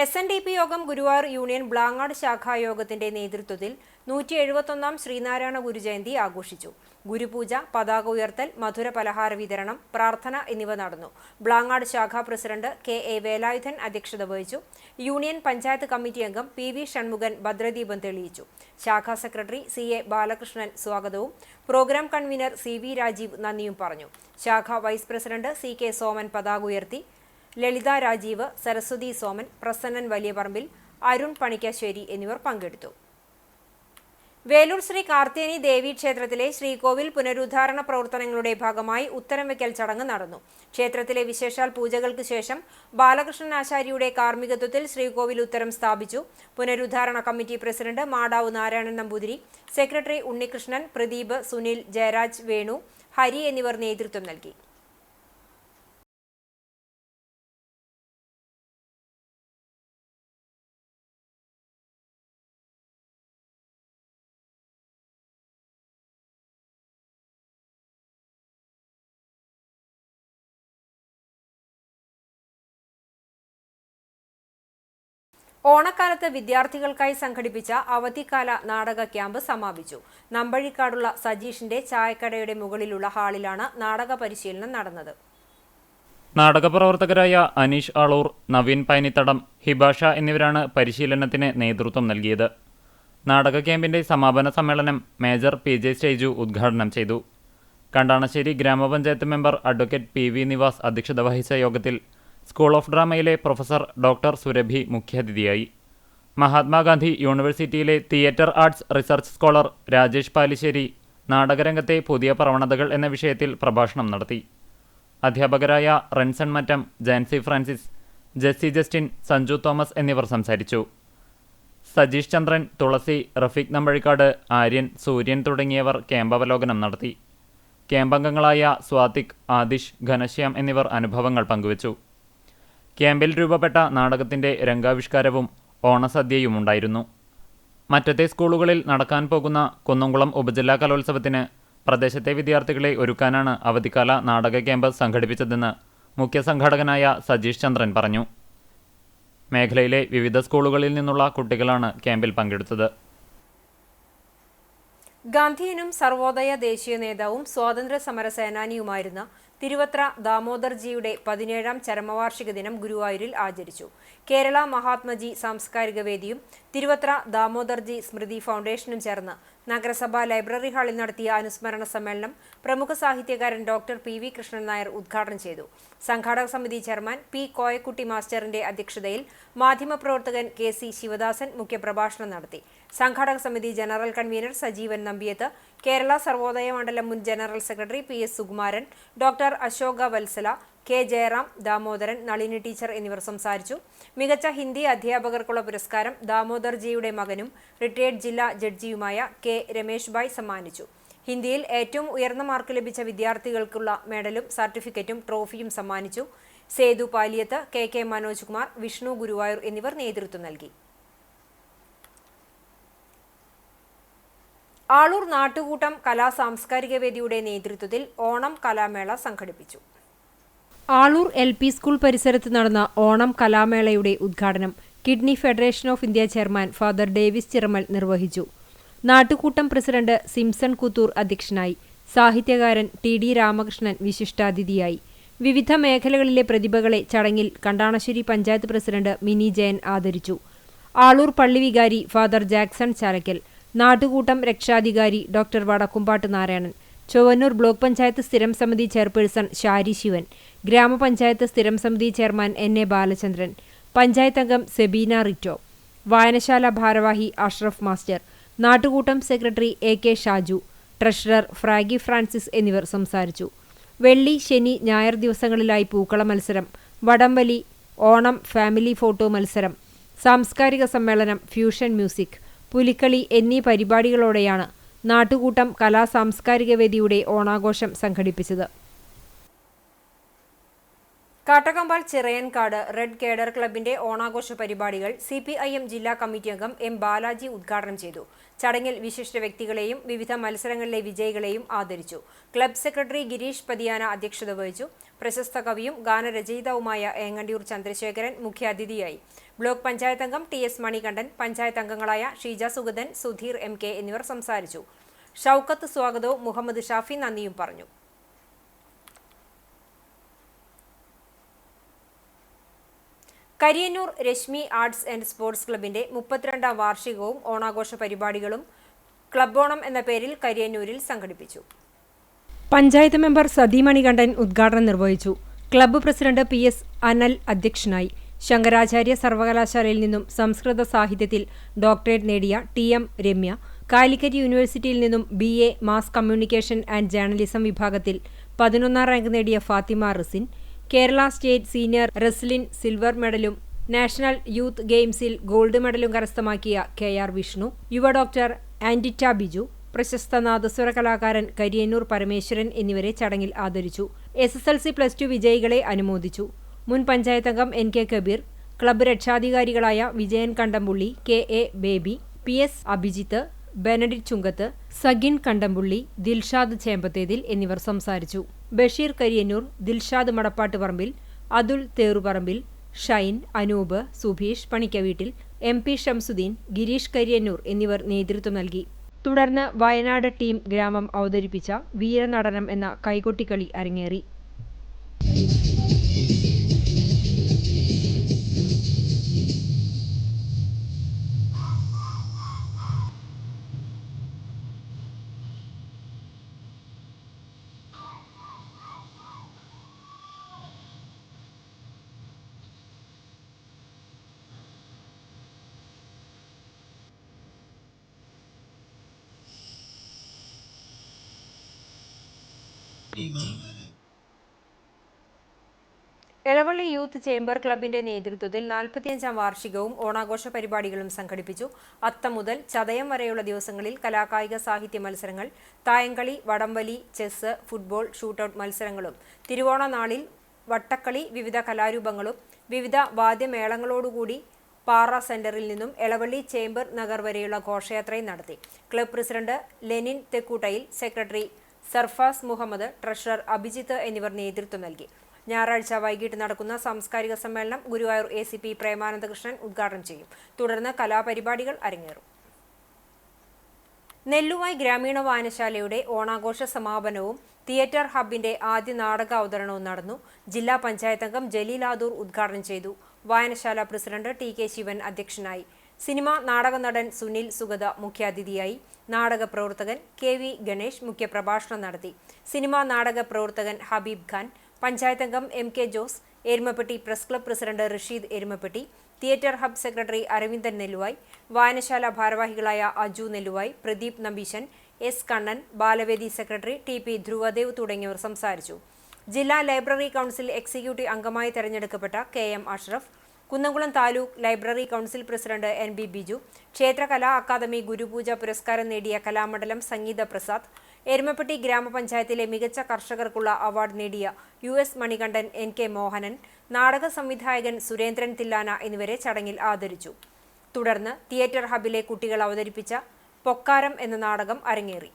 SNDP യോഗം ഗുരുവായൂർ യൂണിയൻ ബ്ലാങ്ങാട് ശാഖായോഗത്തിന്റെ നേതൃത്വത്തിൽ 171 ശ്രീനാരായണ ഗുരുജയന്തി ആഘോഷിച്ചു. ഗുരുപൂജ, പതാക ഉയർത്തൽ, മധുര പലഹാര വിതരണം, പ്രാർത്ഥന എന്നിവ നടന്നു. ബ്ലാങ്ങാട് ശാഖാ പ്രസിഡന്റ് KA വേലായുധൻ അധ്യക്ഷത വഹിച്ചു. യൂണിയൻ പഞ്ചായത്ത് കമ്മിറ്റി അംഗം PV ഷൺമുഖൻ ഭദ്രദീപം തെളിയിച്ചു. ശാഖാ സെക്രട്ടറി CA ബാലകൃഷ്ണൻ സ്വാഗതവും പ്രോഗ്രാം കൺവീനർ CV രാജീവ് നന്ദിയും പറഞ്ഞു. ശാഖാ വൈസ് പ്രസിഡന്റ് CK സോമൻ പതാക ഉയർത്തി. ലളിത രാജീവ്, സരസ്വതി സോമൻ, പ്രസന്നൻ വലിയപറമ്പിൽ, അരുൺ പണിക്കശ്ശേരി എന്നിവർ പങ്കെടുത്തു. വേലൂർ ശ്രീ കാർത്തിയനി ദേവി ക്ഷേത്രത്തിലെ ശ്രീകോവിൽ പുനരുദ്ധാരണ പ്രവർത്തനങ്ങളുടെ ഭാഗമായി ഉത്തരം വയ്ക്കൽ ചടങ്ങ് നടന്നു. ക്ഷേത്രത്തിലെ വിശേഷാൽ പൂജകൾക്ക് ശേഷം ബാലകൃഷ്ണൻ ആശാരിയുടെ കാർമ്മികത്വത്തിൽ ശ്രീകോവിൽ ഉത്തരം സ്ഥാപിച്ചു. പുനരുദ്ധാരണ committee president Madav Narayanan Namboothiri, secretary Unnikrishnan, Pradeep, Sunil, Jayaraj, Venu, Hari എന്നിവർ നേതൃത്വം നൽകി. ഓണക്കാലത്ത് വിദ്യാർത്ഥികൾക്കായി സംഘടിപ്പിച്ച അവധിക്കാല നാടക ക്യാമ്പ് സമാപിച്ചു. നമ്പഴിക്കാടുള്ള സജീഷിന്റെ ചായക്കടയുടെ മുകളിലുള്ള ഹാളിലാണ് നാടക പരിശീലനം നടന്നത്. നാടക പ്രവർത്തകരായ അനീഷ് ആളൂർ, നവീൻ പൈനിത്തടം, ഹിബാഷ എന്നിവരാണ് പരിശീലനത്തിന് നേതൃത്വം നൽകിയത്. നാടക ക്യാമ്പിന്റെ സമാപന സമ്മേളനം മേജർ PJ സ്റ്റേജു ഉദ്ഘാടനം ചെയ്തു. കണ്ടാണശ്ശേരി ഗ്രാമപഞ്ചായത്ത് മെമ്പർ അഡ്വക്കേറ്റ് PV നിവാസ് അധ്യക്ഷത വഹിച്ച യോഗത്തിൽ സ്കൂൾ ഓഫ് ഡ്രാമയിലെ പ്രൊഫസർ ഡോക്ടർ സുരഭി മുഖ്യാതിഥിയായി. മഹാത്മാഗാന്ധി യൂണിവേഴ്സിറ്റിയിലെ theatre arts research scholar Rajesh Palissery നാടകരംഗത്തെ പുതിയ പ്രവണതകൾ എന്ന വിഷയത്തിൽ പ്രഭാഷണം നടത്തി. അധ്യാപകരായ റെൻസൺ മറ്റം, ജാൻസി ഫ്രാൻസിസ്, ജെസ്സി ജസ്റ്റിൻ, സഞ്ജു തോമസ് എന്നിവർ സംസാരിച്ചു. സജീഷ് ചന്ദ്രൻ, തുളസി, റഫീഖ് നമ്പഴിക്കാട്, ആര്യൻ, സൂര്യൻ തുടങ്ങിയവർ ക്യാമ്പവലോകനം നടത്തി. ക്യാമ്പംഗങ്ങളായ സ്വാതിക്, ആദിഷ്, ഘനശ്യാം എന്നിവർ അനുഭവങ്ങൾ പങ്കുവച്ചു. ക്യാമ്പിൽ രൂപപ്പെട്ട നാടകത്തിന്റെ രംഗാവിഷ്കാരവും ഓണസദ്യയുമുണ്ടായിരുന്നു. മറ്റത്തെ സ്കൂളുകളിൽ നടക്കാൻ പോകുന്ന കുന്നംകുളം ഉപജില്ലാ കലോത്സവത്തിന് പ്രദേശത്തെ വിദ്യാർത്ഥികളെ ഒരുക്കാനാണ് അവധിക്കാല നാടക ക്യാമ്പ് സംഘടിപ്പിച്ചതെന്ന് മുഖ്യ സംഘാടകനായ സജീഷ് ചന്ദ്രൻ പറഞ്ഞു. മേഖലയിലെ വിവിധ സ്കൂളുകളിൽ നിന്നുള്ള കുട്ടികളാണ് ക്യാമ്പിൽ പങ്കെടുത്തത്. ഗാന്ധിയനും സർവോദയ ദേശീയ നേതാവും സ്വാതന്ത്ര്യ സമര സേനാനിയുമായിരുന്ന തിരുവത്ര ദാമോദർജിയുടെ 17ാം ചരമവാർഷിക ദിനം ഗുരുവായൂരിൽ ആചരിച്ചു. കേരള മഹാത്മജി സാംസ്കാരിക വേദിയും തിരുവത്ര ദാമോദർജി സ്മൃതി ഫൗണ്ടേഷനും ചേർന്ന് നഗരസഭാ ലൈബ്രറി ഹാളിൽ നടത്തിയ അനുസ്മരണ സമ്മേളനം പ്രമുഖ സാഹിത്യകാരൻ ഡോക്ടർ PV കൃഷ്ണൻ നായർ ഉദ്ഘാടനം ചെയ്തു. സംഘാടക സമിതി ചെയർമാൻ P കോയക്കുട്ടി മാസ്റ്ററിന്റെ അധ്യക്ഷതയിൽ മാധ്യമപ്രവർത്തകൻ KC ശിവദാസൻ മുഖ്യപ്രഭാഷണം നടത്തി. സംഘാടക സമിതി ജനറൽ കൺവീനർ സജീവൻ നമ്പിയത്ത്, കേരള സർവോദയ മണ്ഡലം മുൻ general secretary PS Sukumaran, doctor Ashoka Vatsala, K Jayaram, Damodaran, Nalini teacher എന്നിവർ സംസാരിച്ചു. മികച്ച ഹിന്ദി അധ്യാപകർക്കുള്ള പുരസ്കാരം ദാമോദർജിയുടെ മകനും റിട്ടയേർഡ് ജില്ലാ ജഡ്ജിയുമായ കെ രമേശ് ഭായ് സമ്മാനിച്ചു. ഹിന്ദിയിൽ ഏറ്റവും ഉയർന്ന മാർക്ക് ലഭിച്ച വിദ്യാർത്ഥികൾക്കുള്ള മെഡലും സർട്ടിഫിക്കറ്റും ട്രോഫിയും സമ്മാനിച്ചു. സേതു പാലിയത്ത്, കെ മനോജ് കുമാർ, വിഷ്ണു ഗുരുവായൂർ എന്നിവർ നേതൃത്വം നൽകി. ആളൂർ നാട്ടുകൂട്ടം കലാ സാംസ്കാരിക വേദിയുടെ നേതൃത്വത്തിൽ ഓണം കലാമേള സംഘടിപ്പിച്ചു. ആളൂർ LP സ്കൂൾ പരിസരത്ത് നടന്ന ഓണം കലാമേളയുടെ ഉദ്ഘാടനം kidney federation of India chairman father Davis Chiramel നിർവഹിച്ചു. നാട്ടുകൂട്ടം പ്രസിഡന്റ് സിംസൺ കുത്തൂർ അധ്യക്ഷനായി. സാഹിത്യകാരൻ TD രാമകൃഷ്ണൻ വിശിഷ്ടാതിഥിയായി. വിവിധ മേഖലകളിലെ പ്രതിഭകളെ ചടങ്ങിൽ കണ്ടാണശ്ശേരി പഞ്ചായത്ത് പ്രസിഡന്റ് മിനി ജയൻ ആദരിച്ചു. ആളൂർ പള്ളി വികാരി ഫാദർ ജാക്സൺ ചാലക്കൽ, നാട്ടുകൂട്ടം രക്ഷാധികാരി ഡോക്ടർ വടക്കുംപാട്ട് നാരായണൻ, ചൊവ്വന്നൂർ ബ്ലോക്ക് പഞ്ചായത്ത് സ്ഥിരം സമിതി ചെയർപേഴ്സൺ ഷാരി ശിവൻ, ഗ്രാമപഞ്ചായത്ത് സ്ഥിരം സമിതി ചെയർമാൻ NA ബാലചന്ദ്രൻ, പഞ്ചായത്ത് അംഗം സെബീന റിറ്റോ, വായനശാല ഭാരവാഹി അഷ്റഫ് മാസ്റ്റർ, നാട്ടുകൂട്ടം secretary AK Shaju, treasurer Fragi Francis എന്നിവർ സംസാരിച്ചു. വെള്ളി, ശനി, ഞായർ ദിവസങ്ങളിലായി പൂക്കള മത്സരം, വടംവലി, ഓണം ഫാമിലി ഫോട്ടോ മത്സരം, സാംസ്കാരിക സമ്മേളനം, ഫ്യൂഷൻ മ്യൂസിക്, പുലിക്കളി എന്നീ പരിപാടികളോടെയാണ് നാട്ടുകൂട്ടം കലാ സാംസ്കാരിക വേദിയുടെ ഓണാഘോഷം സംഘടിപ്പിച്ചത്. കാട്ടകമ്പാൽ ചിറയൻകാട് റെഡ് കേഡർ ക്ലബിന്റെ ഓണാഘോഷ പരിപാടികൾ CPIM ജില്ലാ കമ്മിറ്റി അംഗം M ബാലാജി ഉദ്ഘാടനം ചെയ്തു. ചടങ്ങിൽ വിശിഷ്ട വ്യക്തികളെയും വിവിധ മത്സരങ്ങളിലെ വിജയികളെയും ആദരിച്ചു. ക്ലബ് സെക്രട്ടറി ഗിരീഷ് പതിയാന അധ്യക്ഷത വഹിച്ചു. പ്രശസ്ത കവിയും ഗാനരചയിതാവുമായ ഏങ്ങണ്ടിയൂർ ചന്ദ്രശേഖരൻ മുഖ്യാതിഥിയായി. ബ്ലോക്ക് പഞ്ചായത്ത് അംഗം TS മണികണ്ഠൻ, പഞ്ചായത്ത് അംഗങ്ങളായ ഷീജ സുഗതൻ, സുധീർ MK എന്നിവർ സംസാരിച്ചു. ഷൌക്കത്ത് സ്വാഗതവും മുഹമ്മദ് ഷാഫി നന്ദിയും പറഞ്ഞു. Kariyannur Rashmi arts and sports ക്ലബിന്റെ 32ാം വാർഷികവും ഓണാഘോഷ പരിപാടികളും ക്ലബ് ഓണം എന്ന പേരിൽ കരിയന്നൂരിൽ സംഘടിപ്പിച്ചു. പഞ്ചായത്ത് മെമ്പർ സതി മണികണ്ഠൻ ഉദ്ഘാടനം നിർവഹിച്ചു. ക്ലബ്ബ് പ്രസിഡന്റ് PS അനൽ അധ്യക്ഷനായി. ശങ്കരാചാര്യ സർവകലാശാലയിൽ നിന്നും സംസ്കൃത സാഹിത്യത്തിൽ ഡോക്ടറേറ്റ് നേടിയ TM രമ്യ, കാലിക്കറ്റ് യൂണിവേഴ്സിറ്റിയിൽ നിന്നും BA mass communication and journalism വിഭാഗത്തിൽ 11ാം റാങ്ക് നേടിയ Fathima Rasin, Kerala state senior wrestling silver മെഡലും നാഷണൽ യൂത്ത് ഗെയിംസിൽ ഗോൾഡ് മെഡലും കരസ്ഥമാക്കിയ KR വിഷ്ണു, യുവ ഡോക്ടർ ആൻഡിറ്റ ബിജു, പ്രശസ്ത നാദസ്വര കലാകാരൻ കരിയന്നൂർ പരമേശ്വരൻ എന്നിവരെ ചടങ്ങിൽ ആദരിച്ചു. SSLC+2 വിജയികളെ അനുമോദിച്ചു. മുൻ പഞ്ചായത്ത് അംഗം NK കബീർ, ക്ലബ്ബ് രക്ഷാധികാരികളായ വിജയൻ കണ്ടംപുള്ളി, KA ബേബി, PS അഭിജിത്ത്, ബെനഡിറ്റ് ചുങ്കത്ത്, സഗിൻ കണ്ടംപുള്ളി, ദിൽഷാദ് ചേമ്പത്തേതിൽ എന്നിവർ സംസാരിച്ചു. ബഷീർ കരിയന്നൂർ, ദിൽഷാദ് മടപ്പാട്ട് പറമ്പിൽ, അതുൽ തേറുപറമ്പിൽ, ഷൈൻ, അനൂപ്, സുഭീഷ് പണിക്കവീട്ടിൽ, MP ഷംസുദ്ദീൻ, ഗിരീഷ് കരിയന്നൂർ എന്നിവർ നേതൃത്വം നൽകി. തുടർന്ന് വയനാട് ടീം ഗ്രാമം അവതരിപ്പിച്ച വീരനടനം എന്ന കൈകൊട്ടിക്കളി അരങ്ങേറി. എളവള്ളി യൂത്ത് ചേംബർ ക്ലബിന്റെ നേതൃത്വത്തിൽ 45ാം വാർഷികവും ഓണാഘോഷ പരിപാടികളും സംഘടിപ്പിച്ചു. അത്തം മുതൽ ചതയം വരെയുള്ള ദിവസങ്ങളിൽ കലാകായിക സാഹിത്യ മത്സരങ്ങൾ, തായങ്കളി, വടംവലി, ചെസ്, ഫുട്ബോൾ, ഷൂട്ടൌട്ട് മത്സരങ്ങളും, തിരുവോണ നാളിൽ വട്ടക്കളി, വിവിധ കലാരൂപങ്ങളും വിവിധ വാദ്യമേളങ്ങളോടുകൂടി പാറ സെന്ററിൽ നിന്നും എളവള്ളി ചേംബർ നഗർ വരെയുള്ള ഘോഷയാത്രയും നടത്തി. Club president Lenin Thekkoottayil, secretary Sarfas Muhammad, treasurer Abhijith എന്നിവർ നേതൃത്വം നൽകി. ഞായറാഴ്ച വൈകിട്ട് നടക്കുന്ന സാംസ്കാരിക സമ്മേളനം ഗുരുവായൂർ ACP പ്രേമാനന്ദകൃഷ്ണൻ ഉദ്ഘാടനം ചെയ്യും. തുടർന്ന് കലാപരിപാടികൾ അരങ്ങേറും. നെല്ലുവായ് ഗ്രാമീണ വായനശാലയുടെ ഓണാഘോഷ സമാപനവും തിയേറ്റർ ഹബിന്റെ ആദ്യ നാടക അവതരണവും നടന്നു. ജില്ലാ പഞ്ചായത്ത് അംഗം ജലീൽ ആദൂർ ഉദ്ഘാടനം ചെയ്തു. വായനശാല പ്രസിഡന്റ് TK ശിവൻ അധ്യക്ഷനായി. സിനിമ നാടക നടൻ സുനിൽ സുഗത മുഖ്യാതിഥിയായി. നാടക പ്രവർത്തകൻ KV ഗണേഷ് മുഖ്യപ്രഭാഷണം നടത്തി. സിനിമാ നാടക പ്രവർത്തകൻ ഹബീബ് ഖാൻ, പഞ്ചായത്ത് അംഗം MK Jose, Erumapetty press club president Rasheed Erumapetty, theatre hub secretary Aravindan Nelluvai, വായനശാല ഭാരവാഹികളായ അജു നെല്ലുവായ്, പ്രദീപ് നമ്പീശൻ, S കണ്ണൻ, ബാലവേദി സെക്രട്ടറി TP ധ്രുവദേവ് തുടങ്ങിയവർ സംസാരിച്ചു. ജില്ലാ ലൈബ്രറി കൗൺസിൽ എക്സിക്യൂട്ടീവ് അംഗമായി തെരഞ്ഞെടുക്കപ്പെട്ട KM Ashraf, Kunnamkulam taluk library council president NB Biju, ക്ഷേത്ര കലാ അക്കാദമി ഗുരുപൂജ പുരസ്കാരം നേടിയ കലാമണ്ഡലം സംഗീത പ്രസാദ്, എരുമപ്പെട്ടി ഗ്രാമപഞ്ചായത്തിലെ മികച്ച കർഷകർക്കുള്ള അവാർഡ് നേടിയ US മണികണ്ഠൻ, NK മോഹനൻ, നാടക സംവിധായകൻ സുരേന്ദ്രൻ തില്ലാന എന്നിവരെ ചടങ്ങിൽ ആദരിച്ചു. തുടർന്ന് തിയേറ്റർ ഹബിലെ കുട്ടികൾ അവതരിപ്പിച്ച പൊക്കാരം എന്ന നാടകം അരങ്ങേറി.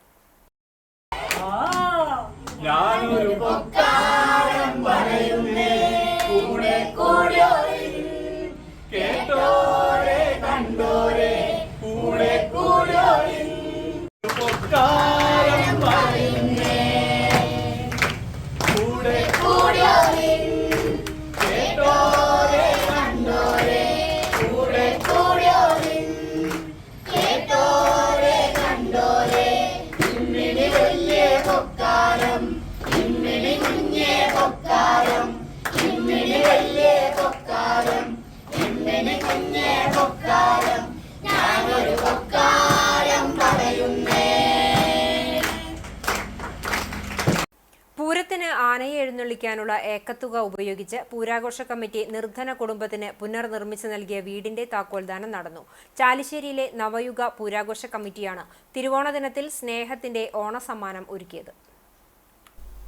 പൂരത്തിന് ആനയെ എഴുന്നള്ളിക്കാനുള്ള ഏക്കത്തുക ഉപയോഗിച്ച് പൂരാഘോഷ കമ്മിറ്റി നിർധന കുടുംബത്തിന് പുനർനിർമ്മിച്ചു നൽകിയ വീടിന്റെ താക്കോൽദാനം നടന്നു. ചാലിശ്ശേരിയിലെ നവയുഗ പൂരാഘോഷ കമ്മിറ്റിയാണ് തിരുവോണ ദിനത്തിൽ സ്നേഹത്തിന്റെ ഓണസമ്മാനം ഒരുക്കിയത്.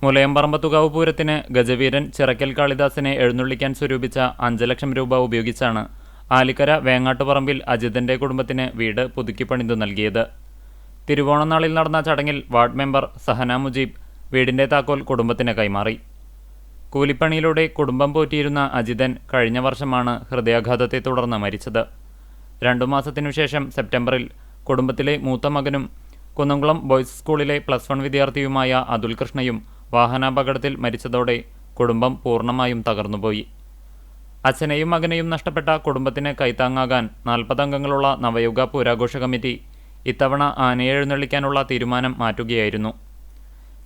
മുലയമ്പറമ്പത്തുകാവ് പൂരത്തിന് ഗജവീരൻ ചിറക്കൽ കാളിദാസിനെ എഴുന്നള്ളിക്കാൻ സ്വരൂപിച്ച 5 ലക്ഷം രൂപ ഉപയോഗിച്ചാണ് ആലിക്കര വേങ്ങാട്ടുപറമ്പിൽ അജിതന്റെ കുടുംബത്തിന് വീട് പുതുക്കിപ്പണിതു നൽകിയത്. തിരുവോണനാളിൽ നടന്ന ചടങ്ങിൽ വാർഡ് മെമ്പർ സഹന മുജീബ് വീടിന്റെ താക്കോൽ കുടുംബത്തിന് കൈമാറി. കൂലിപ്പണിയിലൂടെ കുടുംബം പോറ്റിയിരുന്ന അജിതൻ കഴിഞ്ഞ വർഷമാണ് ഹൃദയാഘാതത്തെ തുടർന്ന് മരിച്ചത്. 2 മാസത്തിനുശേഷം സെപ്റ്റംബറിൽ കുടുംബത്തിലെ മൂത്ത മകനും കുന്നംകുളം ബോയ്സ് സ്കൂളിലെ +1 വിദ്യാർത്ഥിയുമായ അതുൽ കൃഷ്ണയും വാഹനാപകടത്തിൽ മരിച്ചതോടെ കുടുംബം പൂർണ്ണമായും തകർന്നുപോയി. അച്ഛനെയും മകനെയും നഷ്ടപ്പെട്ട കുടുംബത്തിന് കൈത്താങ്ങാകാൻ 40 അംഗങ്ങളുള്ള നവയുഗ പൂരാഘോഷ കമ്മിറ്റി ഇത്തവണ ആനയെ എഴുന്നള്ളിക്കാനുള്ള തീരുമാനം മാറ്റുകയായിരുന്നു.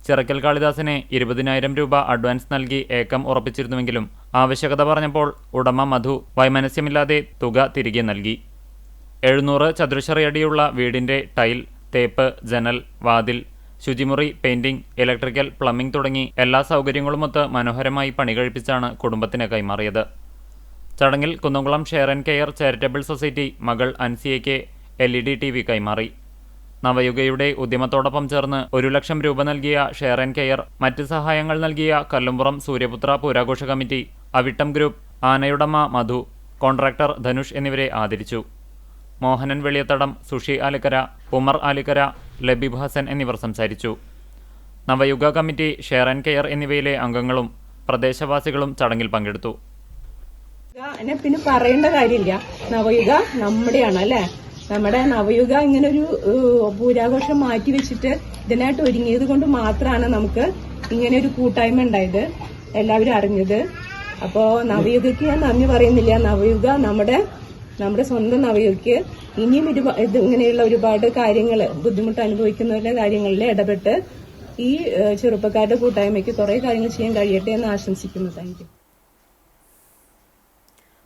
ചിറക്കൽ കാളിദാസിന് 20,000 രൂപ അഡ്വാൻസ് നൽകി ഏക്കം ഉറപ്പിച്ചിരുന്നുവെങ്കിലും ആവശ്യകത പറഞ്ഞപ്പോൾ ഉടമ മധു വൈമനസ്യമില്ലാതെ തുക തിരികെ നൽകി. 700 ചതുരശ്രയടിയുള്ള വീടിന്റെ ടൈൽ, തേപ്പ്, ജനൽ, വാതിൽ, ശുചിമുറി, പെയിന്റിംഗ്, ഇലക്ട്രിക്കൽ, പ്ലംബിംഗ് തുടങ്ങി എല്ലാ സൗകര്യങ്ങളുമൊത്ത് മനോഹരമായി പണി കഴിപ്പിച്ചാണ് കുടുംബത്തിന് കൈമാറിയത്. ചടങ്ങിൽ Kunnamkulam share and care charitable society മകൾ അൻസിയയ്ക്ക് LED TV കൈമാറി. നവയുഗയുടെ ഉദ്യമത്തോടൊപ്പം ചേർന്ന് 1 ലക്ഷം രൂപ നൽകിയ ഷെയർ ആൻഡ് കെയർ, മറ്റ് സഹായങ്ങൾ നൽകിയ കല്ലുംപുറം സൂര്യപുത്ര പൂരാഘോഷ കമ്മിറ്റി, അവിട്ടം ഗ്രൂപ്പ്, ആനയുടമ മധു, കോൺട്രാക്ടർ ധനുഷ് എന്നിവരെ ആദരിച്ചു. മോഹനൻ വെളിയത്തടം, സുഷി ആലിക്കര, ഉമർ ആലിക്കര, ലബീബ് ഹസൻ എന്നിവർ സംസാരിച്ചു. നവയുഗ കമ്മിറ്റി, ഷെയർ ആൻഡ് കെയർ എന്നിവയിലെ അംഗങ്ങളും പ്രദേശവാസികളും ചടങ്ങിൽ പങ്കെടുത്തു. പിന്നെ പറയേണ്ട കാര്യമില്ല, നവയുഗ നമ്മുടെയാണ് അല്ലേ. നമ്മുടെ നവയുഗ ഇങ്ങനൊരു പൂരാഘോഷം മാറ്റി വെച്ചിട്ട് ഇതിനായിട്ട് ഒരുങ്ങിയത് കൊണ്ട് മാത്രമാണ് നമുക്ക് ഇങ്ങനെ ഒരു കൂട്ടായ്മ ഉണ്ടായത്, എല്ലാവരും അറിഞ്ഞത്. അപ്പോ നവയുഗയ്ക്ക് ഞാൻ നന്ദി പറയുന്നില്ല. നവയുഗ നമ്മുടെ സ്വന്തം നവയുഗയ്ക്ക് ഇനിയും ഇങ്ങനെയുള്ള ഒരുപാട് കാര്യങ്ങൾ, ബുദ്ധിമുട്ട് അനുഭവിക്കുന്ന കാര്യങ്ങളിൽ ഇടപെട്ട് ഈ ചെറുപ്പക്കാരുടെ കൂട്ടായ്മയ്ക്ക് കുറെ കാര്യങ്ങൾ ചെയ്യാൻ കഴിയട്ടെ എന്ന് ആശംസിക്കുന്നു. Thank you.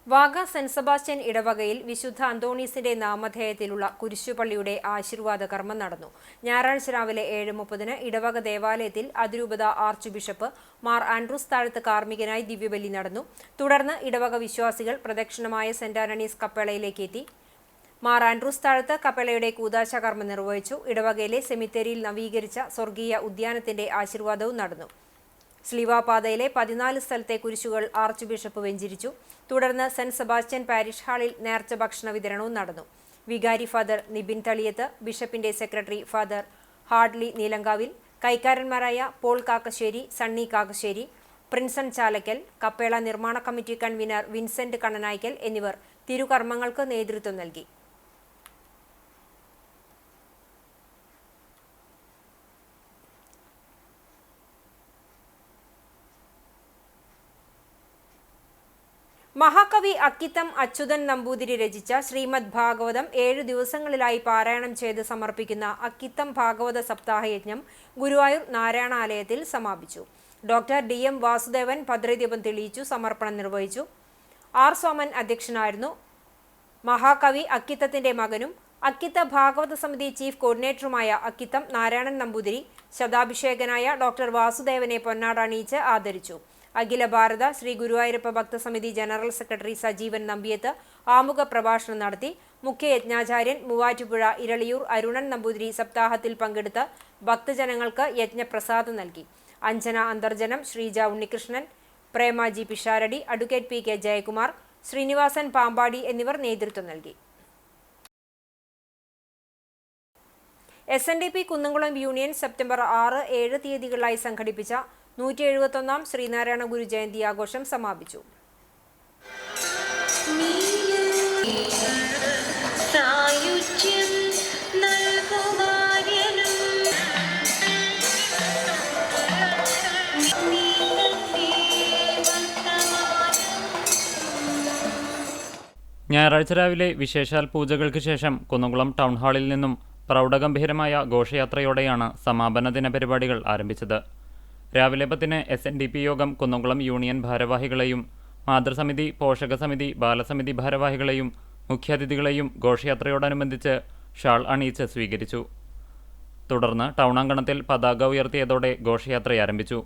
Wagah saint Sebastian ഇടവകയിൽ വിശുദ്ധ അന്തോണീസിന്റെ നാമധേയത്തിലുള്ള കുരിശുപള്ളിയുടെ ആശീർവാദ കർമ്മം നടന്നു. ഞായറാഴ്ച രാവിലെ 7:30 ഇടവക ദേവാലയത്തിൽ അതിരൂപത ആർച്ച് ബിഷപ്പ് മാർ ആൻഡ്രൂസ് താഴത്ത് കാർമ്മികനായി ദിവ്യബലി നടന്നു. തുടർന്ന് ഇടവക വിശ്വാസികൾ പ്രദക്ഷിണമായ സെന്റ് ആന്റണീസ് കപ്പേളയിലേക്ക് എത്തി. മാർ ആൻഡ്രൂസ് താഴത്ത് കപ്പേളയുടെ കൂദാശ കർമ്മം നിർവഹിച്ചു. ഇടവകയിലെ സെമിത്തേരിയിൽ നവീകരിച്ച സ്വർഗീയ ഉദ്യാനത്തിന്റെ ആശീർവാദവും നടന്നു. സ്ലീവാപാതയിലെ 14 സ്ഥലത്തെ കുരിശുകൾ ആർച്ച് ബിഷപ്പ് വെഞ്ചരിച്ചു. തുടർന്ന് സെന്റ് സെബാസ്റ്റ്യൻ പാരിഷ് ഹാളിൽ നേർച്ച ഭക്ഷണ വിതരണവും നടന്നു. വികാരി ഫാദർ നിബിൻ തളിയത്ത്, ബിഷപ്പിന്റെ സെക്രട്ടറി ഫാദർ ഹാർഡ്ലി നീലങ്കാവിൽ, കൈക്കാരന്മാരായ പോൾ കാക്കശ്ശേരി, സണ്ണി കാക്കശ്ശേരി, പ്രിൻസൺ ചാലക്കൽ, കപ്പേള നിർമ്മാണ കമ്മിറ്റി കൺവീനർ വിൻസെന്റ് കണ്ണനായ്ക്കൽ എന്നിവർ തിരുകർമ്മങ്ങൾക്ക് നേതൃത്വം നൽകി. മഹാകവി അക്കിത്തം അച്യുതൻ നമ്പൂതിരി രചിച്ച ശ്രീമദ് ഭാഗവതം 7 ദിവസങ്ങളിലായി പാരായണം ചെയ്ത് സമർപ്പിക്കുന്ന അക്കിത്തം ഭാഗവത സപ്താഹയജ്ഞം ഗുരുവായൂർ നാരായണാലയത്തിൽ സമാപിച്ചു. ഡോക്ടർ DM വാസുദേവൻ ഭദ്രദീപം തെളിയിച്ചു സമർപ്പണം നിർവഹിച്ചു. R സോമൻ അധ്യക്ഷനായിരുന്നു. മഹാകവി അക്കിത്തത്തിന്റെ മകനും അക്കിത്ത ഭാഗവത സമിതി ചീഫ് കോർഡിനേറ്ററുമായ അക്കിത്തം നാരായണൻ നമ്പൂതിരി ശതാഭിഷേകനായ ഡോക്ടർ വാസുദേവനെ പൊന്നാട അണിയിച്ച് ആദരിച്ചു. അഖില ഭാരത ശ്രീ ഗുരുവായൂരപ്പ ഭക്തസമിതി ജനറൽ സെക്രട്ടറി സജീവൻ നമ്പിയത്ത് ആമുഖ പ്രഭാഷണം നടത്തി. മുഖ്യ യജ്ഞാചാര്യൻ മൂവാറ്റുപുഴ ഇരളിയൂർ അരുണൻ നമ്പൂതിരി സപ്താഹത്തിൽ പങ്കെടുത്ത് ഭക്തജനങ്ങൾക്ക് യജ്ഞപ്രസാദം നൽകി. Anjana Antharjanam, Sreeja Unnikrishnan, Prema G Pisharody, advocate P K Jayakumar, Sreenivasan Pambady എന്നിവർ നേതൃത്വം നൽകി. SNDP കുന്നംകുളം യൂണിയൻ സെപ്റ്റംബർ 6, 7 തീയതികളിലായി സംഘടിപ്പിച്ച 171-ാം ശ്രീനാരായണ ഗുരു ജയന്തി ആഘോഷം സമാപിച്ചു. ഞായറാഴ്ച രാവിലെ വിശേഷാൽ പൂജകൾക്ക് ശേഷം കുന്നംകുളം ടൗൺ ഹാളിൽ നിന്നും പ്രൗഢഗംഭീരമായ ഘോഷയാത്രയോടെയാണ് സമാപന ദിന പരിപാടികൾ ആരംഭിച്ചത്. രാവിലെ 10-ന് SNDP യോഗം കുന്നംകുളം യൂണിയൻ ഭാരവാഹികളെയും മാതൃസമിതി, പോഷക സമിതി, ബാലസമിതി ഭാരവാഹികളെയും മുഖ്യാതിഥികളെയും ഘോഷയാത്രയോടനുബന്ധിച്ച് ഷാൾ അണിയിച്ച് സ്വീകരിച്ചു. തുടർന്ന് ടൗണാങ്കണത്തിൽ പതാക ഉയർത്തിയതോടെ ഘോഷയാത്ര ആരംഭിച്ചു.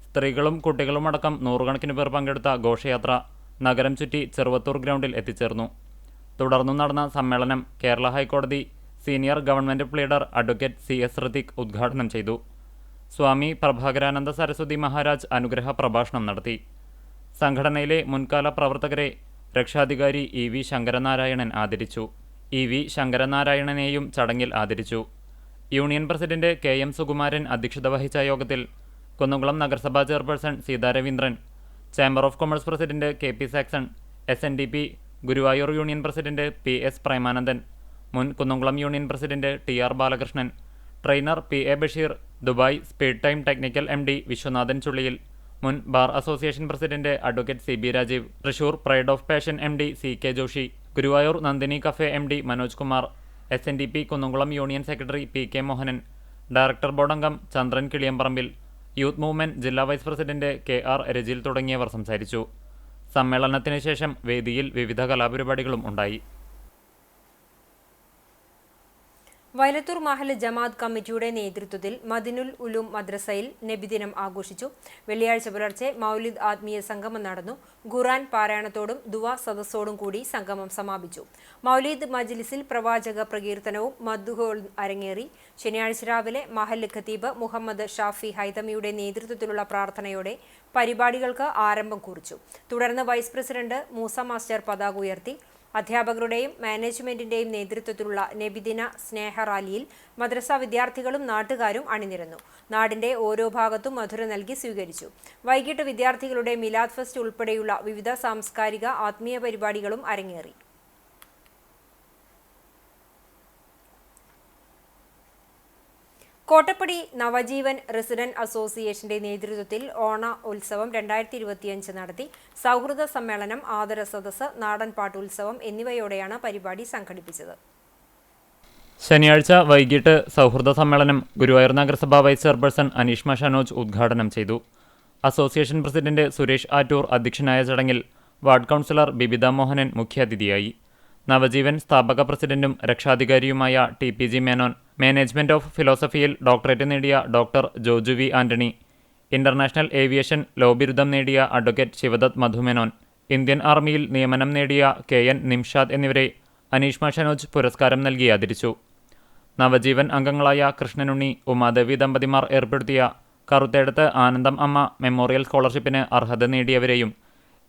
സ്ത്രീകളും കുട്ടികളുമടക്കം നൂറുകണക്കിന് പേർ പങ്കെടുത്ത ഘോഷയാത്ര നഗരം ചുറ്റി ചെറുവത്തൂർ ഗ്രൗണ്ടിൽ എത്തിച്ചേർന്നു. തുടർന്നു നടന്ന സമ്മേളനം കേരള ഹൈക്കോടതി senior government pleader advocate CS Hrithik ഉദ്ഘാടനം ചെയ്തു. സ്വാമി പ്രഭാകരാനന്ദ സരസ്വതി മഹാരാജ് അനുഗ്രഹ പ്രഭാഷണം നടത്തി. സംഘടനയിലെ മുൻകാല പ്രവർത്തകരെ രക്ഷാധികാരി EV ശങ്കരനാരായണൻ ആദരിച്ചു. EV ശങ്കരനാരായണനെയും ചടങ്ങിൽ ആദരിച്ചു. യൂണിയൻ പ്രസിഡന്റ് KM സുകുമാരൻ അധ്യക്ഷത വഹിച്ച യോഗത്തിൽ കുന്നംകുളം നഗരസഭാ chairperson Seetha Raveendran, chamber of commerce president KP Saxon, SNDP Guruvayur union president PS Premanandan, മുൻ Kunnamkulam union president TR Balakrishnan, trainer PA Basheer, Dubai speed time technical MD Viswanathan Chulliyil, മുൻ bar association president advocate CB Rajeev, Thrissur pride of passion MD CK Joshi, Guruvayur Nandini cafe MD Manoj Kumar, SNDP Kunnamkulam union secretary PK Mohanan, director board അംഗം ചന്ദ്രൻ കിളിയമ്പറമ്പിൽ, യൂത്ത് മൂവ്മെന്റ് ജില്ലാ വൈസ് പ്രസിഡന്റ് KR രജിൽ തുടങ്ങിയവർ സംസാരിച്ചു. സമ്മേളനത്തിന് ശേഷം വേദിയിൽ വിവിധ കലാപരിപാടികളും ഉണ്ടായി. വയലത്തൂർ മഹൽ ജമാഅത്ത് കമ്മിറ്റിയുടെ നേതൃത്വത്തിൽ മദിനുൽ ഉലൂം മദ്രസയിൽ നബിദിനം ആഘോഷിച്ചു. വെള്ളിയാഴ്ച പുലർച്ചെ മൗലിദ് ആത്മീയ സംഗമം നടന്നു. ഖുർആൻ പാരായണത്തോടും ദുആ സദസ്സോടും കൂടി സംഗമം സമാപിച്ചു. മൗലിദ് മജ്ലിസിൽ പ്രവാചക പ്രകീർത്തനവും മദ്ഹുകളും അരങ്ങേറി. ശനിയാഴ്ച രാവിലെ മഹൽ ഖതീബ് മുഹമ്മദ് ഷാഫി ഹൈതമിയുടെ നേതൃത്വത്തിലുള്ള പ്രാർത്ഥനയോടെ പരിപാടികൾക്ക് ആരംഭം കുറിച്ചു. തുടർന്ന് വൈസ് പ്രസിഡന്റ് മൂസ മാസ്റ്റർ പതാക ഉയർത്തി. അധ്യാപകരുടെയും മാനേജ്മെന്റിന്റെയും നേതൃത്വത്തിലുള്ള നബിദിന സ്നേഹ റാലിയിൽ മദ്രസ വിദ്യാർത്ഥികളും നാട്ടുകാരും അണിനിരന്നു. നാടിന്റെ ഓരോ ഭാഗത്തും മധുര നൽകി സ്വീകരിച്ചു. വൈകിട്ട് വിദ്യാർത്ഥികളുടെ മിലാദ് ഫെസ്റ്റ് ഉൾപ്പെടെയുള്ള വിവിധ സാംസ്കാരിക ആത്മീയ പരിപാടികളും അരങ്ങേറി. കോട്ടപ്പടി നവജീവൻ റെസിഡന്റ് അസോസിയേഷന്റെ നേതൃത്വത്തിൽ ഓണ ഉത്സവം 2025 നടത്തി. സൗഹൃദ സമ്മേളനം, ആദര സദസ്സ്, നാടൻ പാട്ടുത്സവം എന്നിവയോടെയാണ് പരിപാടി സംഘടിപ്പിച്ചത്. ശനിയാഴ്ച വൈകിട്ട് സൗഹൃദ സമ്മേളനം ഗുരുവായൂർ നഗരസഭാ വൈസ് ചെയർപേഴ്സൺ അനീഷ്മ ഷനോജ് ഉദ്ഘാടനം ചെയ്തു. അസോസിയേഷൻ പ്രസിഡന്റ് സുരേഷ് ആറ്റൂർ അധ്യക്ഷനായ ചടങ്ങിൽ വാർഡ് കൗൺസിലർ ബിബിത മോഹനൻ മുഖ്യാതിഥിയായി. നവജീവൻ സ്ഥാപക പ്രസിഡന്റും രക്ഷാധികാരിയുമായ TPG മേനോൻ, മാനേജ്മെന്റ് ഓഫ് ഫിലോസഫിയിൽ ഡോക്ടറേറ്റ് നേടിയ doctor Joju V Antony, international aviation law ബിരുദം നേടിയ അഡ്വക്കേറ്റ് ശിവദത്ത് മധുമേനോൻ, ഇന്ത്യൻ ആർമിയിൽ നിയമനം നേടിയ KN നിംഷാദ് എന്നിവരെ അനീഷ്മ ഷനോജ് പുരസ്കാരം നൽകി ആദരിച്ചു. നവജീവൻ അംഗങ്ങളായ കൃഷ്ണനുണ്ണി, ഉമാദേവി ദമ്പതിമാർ ഏർപ്പെടുത്തിയ കറുത്തേടത്ത് ആനന്ദം അമ്മ മെമ്മോറിയൽ സ്കോളർഷിപ്പിന് അർഹത നേടിയവരെയും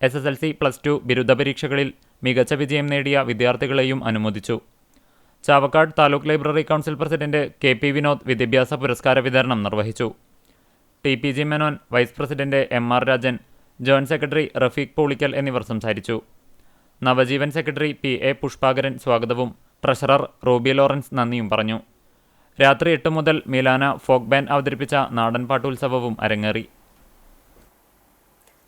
SSLC, +2 ബിരുദ പരീക്ഷകളിൽ മികച്ച വിജയം നേടിയ വിദ്യാർത്ഥികളെയും അനുമോദിച്ചു. Chavakkad taluk library council president KP Vinod വിദ്യാഭ്യാസ പുരസ്കാര വിതരണം നിർവഹിച്ചു. TPG Menon, vice president MR Rajan, joint secretary Rafeeq Poolikkal എന്നിവർ സംസാരിച്ചു. നവജീവൻ സെക്രട്ടറി PA പുഷ്പാകരൻ സ്വാഗതവും ട്രഷറർ റൂബി ലോറൻസ് നന്ദിയും പറഞ്ഞു. രാത്രി 8 മുതൽ മിലാന ഫോക്ക് ബാൻഡ് അവതരിപ്പിച്ച നാടൻ പാട്ടുത്സവവും അരങ്ങേറി.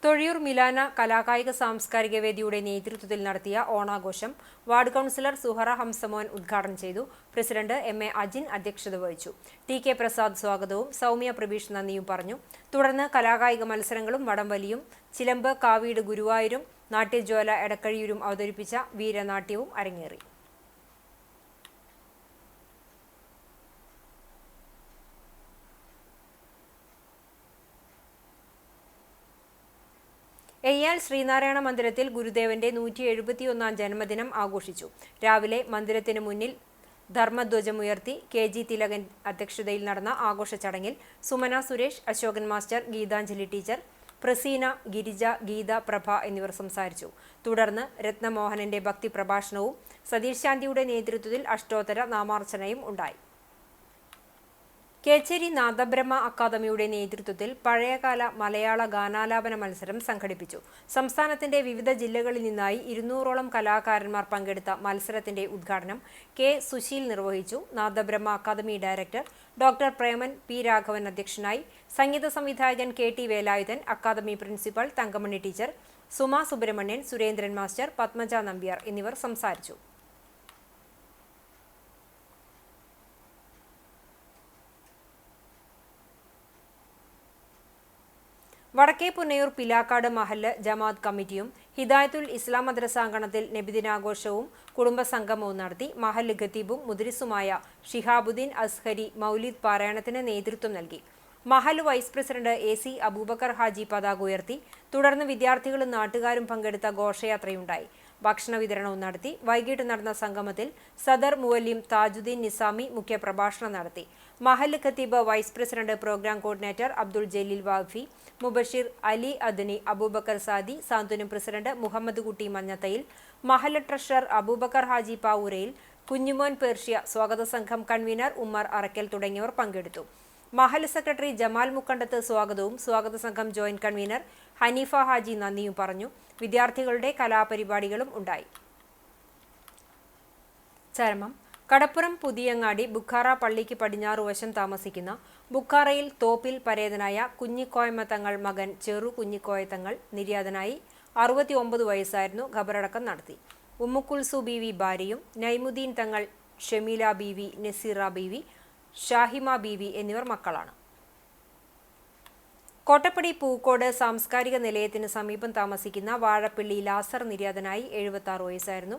തൊഴിയൂർ മിലാന കലാകായിക സാംസ്കാരിക വേദിയുടെ നേതൃത്വത്തിൽ നടത്തിയ ഓണാഘോഷം വാർഡ് കൗൺസിലർ സുഹറ ഹംസമോൻ ഉദ്ഘാടനം ചെയ്തു. പ്രസിഡന്റ് MA അജിൻ അധ്യക്ഷത വഹിച്ചു. TK പ്രസാദ് സ്വാഗതവും സൗമ്യ പ്രബീഷ് നന്ദിയും പറഞ്ഞു. തുടർന്ന് കലാകായിക മത്സരങ്ങളും വടംവലിയും ചിലമ്പ് കാവീട് ഗുരുവായൂരും നാട്യജ്വാല എടക്കഴിയൂരും അവതരിപ്പിച്ച വീരനാട്യവും അരങ്ങേറി. എയ്യാൽ ശ്രീനാരായണ മന്ദിരത്തിൽ ഗുരുദേവന്റെ 171 ജന്മദിനം ആഘോഷിച്ചു. രാവിലെ മന്ദിരത്തിന് മുന്നിൽ ധർമ്മധ്വജമുയർത്തി KG തിലകൻ അധ്യക്ഷതയിൽ നടന്ന ആഘോഷ ചടങ്ങിൽ സുമന സുരേഷ്, അശോകൻ മാസ്റ്റർ, ഗീതാഞ്ജലി ടീച്ചർ, പ്രസീന, ഗിരിജ, ഗീത, പ്രഭ എന്നിവർ സംസാരിച്ചു. തുടർന്ന് രത്നമോഹനന്റെ ഭക്തി പ്രഭാഷണവും സതീഷ് ശാന്തിയുടെ നേതൃത്വത്തിൽ അഷ്ടോത്തര നാമാർച്ചനയും ഉണ്ടായി. കേച്ചേരി നാദബ്രഹ്മ അക്കാദമിയുടെ നേതൃത്വത്തിൽ പഴയകാല മലയാള ഗാനാലാപന മത്സരം സംഘടിപ്പിച്ചു. സംസ്ഥാനത്തിന്റെ വിവിധ ജില്ലകളിൽ നിന്നായി 200ഓളം കലാകാരന്മാർ പങ്കെടുത്ത മത്സരത്തിന്റെ ഉദ്ഘാടനം കെ. സുശീൽ നിർവഹിച്ചു. Nadabrahma academy director doctor Preman P. Raghavan അധ്യക്ഷനായി. സംഗീത സംവിധായകൻ KT Velayudhan, academy principal Thankamani teacher, Suma Subramanian, Surendran master, Padmaja Nambiar എന്നിവർ സംസാരിച്ചു. വടക്കേ പുന്നയൂർ പിലാക്കാട് മഹല്ല് ജമാഅത്ത് കമ്മിറ്റിയും ഹിദായത്തുൽ ഇസ്ലാം മദ്രസാങ്കണത്തിൽ നബിദിനാഘോഷവും കുടുംബസംഗമവും നടത്തി. മഹല്ല് ഖത്തീബും മുദ്രിസുമായ ഷിഹാബുദ്ദീൻ അസ്ഹരി മൗലിദ് പാരായണത്തിന് നേതൃത്വം നൽകി. മഹല്ല് vice president AC Abubakar Haji പതാക ഉയർത്തി. തുടർന്ന് വിദ്യാർത്ഥികളും നാട്ടുകാരും പങ്കെടുത്ത ഘോഷയാത്രയുണ്ടായി. ഭക്ഷണ വിതരണവും നടത്തി. വൈകിട്ട് നടന്ന സംഗമത്തിൽ സദർ മുവല്ലിം താജുദ്ദീൻ നിസാമി മുഖ്യപ്രഭാഷണം നടത്തി. മഹല്ല് ഖത്തീബ്, vice president, programme coordinator Abdul Jaleel Wafi, Mubashir, Ali Adni, Abubakar Saadi, സാന്ത്വനം പ്രസിഡന്റ് മുഹമ്മദ് കുട്ടി മഞ്ഞത്തയിൽ, മഹല്ല് ട്രഷറർ അബൂബക്കർ ഹാജി പാവൂരയിൽ, കുഞ്ഞുമോൻ പേർഷ്യ, സ്വാഗത സംഘം കൺവീനർ ഉമ്മർ അറക്കൽ തുടങ്ങിയവർ പങ്കെടുത്തു. മഹല്ല് സെക്രട്ടറി ജമാൽ മുക്കണ്ടത്ത് സ്വാഗതവും സ്വാഗത സംഘം ജോയിന്റ് കൺവീനർ ഹനീഫ ഹാജി നന്ദിയും പറഞ്ഞു. വിദ്യാർത്ഥികളുടെ കലാപരിപാടികളും ഉണ്ടായി. ചരമം. കടപ്പുറം പുതിയങ്ങാടി ബുഖാറ പള്ളിക്ക് പടിഞ്ഞാറുവശം താമസിക്കുന്ന ബുഖാറയിൽ തോപ്പിൽ പരേതനായ കുഞ്ഞിക്കോയമ്മ തങ്ങൾ മകൻ ചെറു കുഞ്ഞിക്കോയത്തങ്ങൾ നിര്യാതനായി. 69 വയസ്സായിരുന്നു. ഖബറടക്കം നടത്തി. ഉമ്മുക്കുൽസു ബീവി ഭാര്യയും നൈമുദ്ദീൻ തങ്ങൾ, ഷമീല ബീവി, നസീറ ബീവി, ഷാഹിമ ബീവി എന്നിവർ മക്കളാണ്. കോട്ടപ്പടി പൂക്കോട് സാംസ്കാരിക നിലയത്തിന് സമീപം താമസിക്കുന്ന വാഴപ്പിള്ളി ലാസർ നിര്യാതനായി. 76 വയസ്സായിരുന്നു.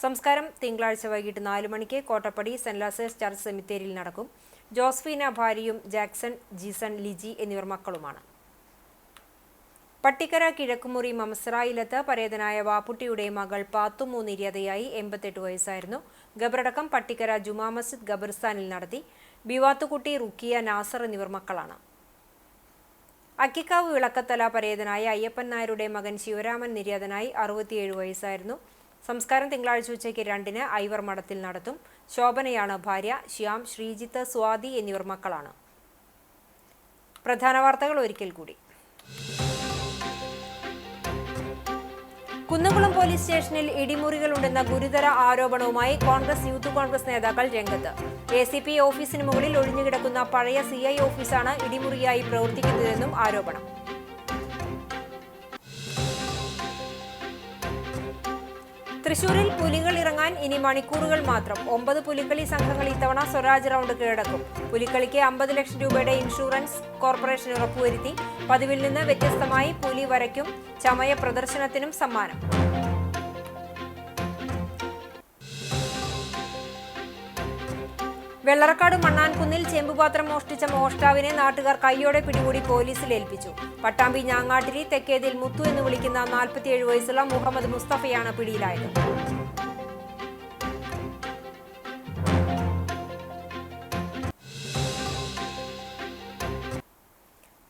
സംസ്കാരം തിങ്കളാഴ്ച വൈകിട്ട് 4 മണിക്ക് കോട്ടപ്പടി സെന്റ് ലാസേഴ്സ് ചർച്ച് സെമിത്തേരിയിൽ നടക്കും. ജോസ്ഫീന ഭാര്യയും ജാക്സൺ, ജീസൺ, ലിജി എന്നിവർ മക്കളുമാണ്. പട്ടിക്കര കിഴക്കുമുറി മംസറായിലത്ത് പരേതനായ വാപ്പുട്ടിയുടെ മകൾ പാത്തുമു നിര്യാതയായി. 88 വയസ്സായിരുന്നു. ഖബറടക്കം പട്ടിക്കര ജുമാ മസ്ജിദ് ഖബർസ്ഥാനിൽ നടത്തി. ബിവാത്തുകുട്ടി, റുക്കിയ, നാസർ എന്നിവർ മക്കളാണ്. അക്കിക്കാവ് വിളക്കത്തല പരേതനായ അയ്യപ്പൻ നായരുടെ മകൻ ശിവരാമൻ നിര്യാതനായി. 67 വയസ്സായിരുന്നു. സംസ്കാരം തിങ്കളാഴ്ച ഉച്ചയ്ക്ക് 2-ന് ഐവർ മഠത്തിൽ നടത്തും. ശോഭനയാണ് ഭാര്യ. ശ്യാം, ശ്രീജിത്ത്, സ്വാതി എന്നിവർ മക്കളാണ്. പ്രധാന വാർത്തകൾ ഒരിക്കൽ കൂടി. കുന്നംകുളം പോലീസ് സ്റ്റേഷനിൽ ഇടിമുറികളുണ്ടെന്ന ഗുരുതര ആരോപണവുമായി കോൺഗ്രസ് യൂത്ത് കോൺഗ്രസ് നേതാക്കൾ രംഗത്ത്. ACP ഓഫീസിന് മുകളിൽ ഒഴിഞ്ഞുകിടക്കുന്ന പഴയ CI ഓഫീസാണ് ഇടിമുറിയായി പ്രവർത്തിക്കുന്നതെന്നും ആരോപണം. തൃശൂരിൽ പുലികൾ ഇറങ്ങാൻ ഇനി മണിക്കൂറുകൾ മാത്രം. 9 പുലിക്കളി സംഘങ്ങൾ ഇത്തവണ സ്വരാജ് റൗണ്ട് കീഴടക്കും. പുലിക്കളിക്ക് 50 ലക്ഷം രൂപയുടെ ഇൻഷുറൻസ് കോർപ്പറേഷൻ ഉറപ്പുവരുത്തി. പതിവിൽ നിന്ന് വ്യത്യസ്തമായി പുലി വരയ്ക്കും ചമയ പ്രദർശനത്തിനും സമ്മാനം. വെള്ളറക്കാട് മണ്ണാൻകുന്നിൽ ചെമ്പുപാത്രം മോഷ്ടിച്ച മോഷ്ടാവിനെ നാട്ടുകാർ കൈയോടെ പിടികൂടി പോലീസിൽ ഏൽപ്പിച്ചു. പട്ടാമ്പി ഞാങ്ങാട്ടിരി തെക്കേതിൽ മുത്തു എന്ന് വിളിക്കുന്ന 47 വയസ്സുള്ള മുഹമ്മദ് മുസ്തഫയാണ് പിടിയിലായത്.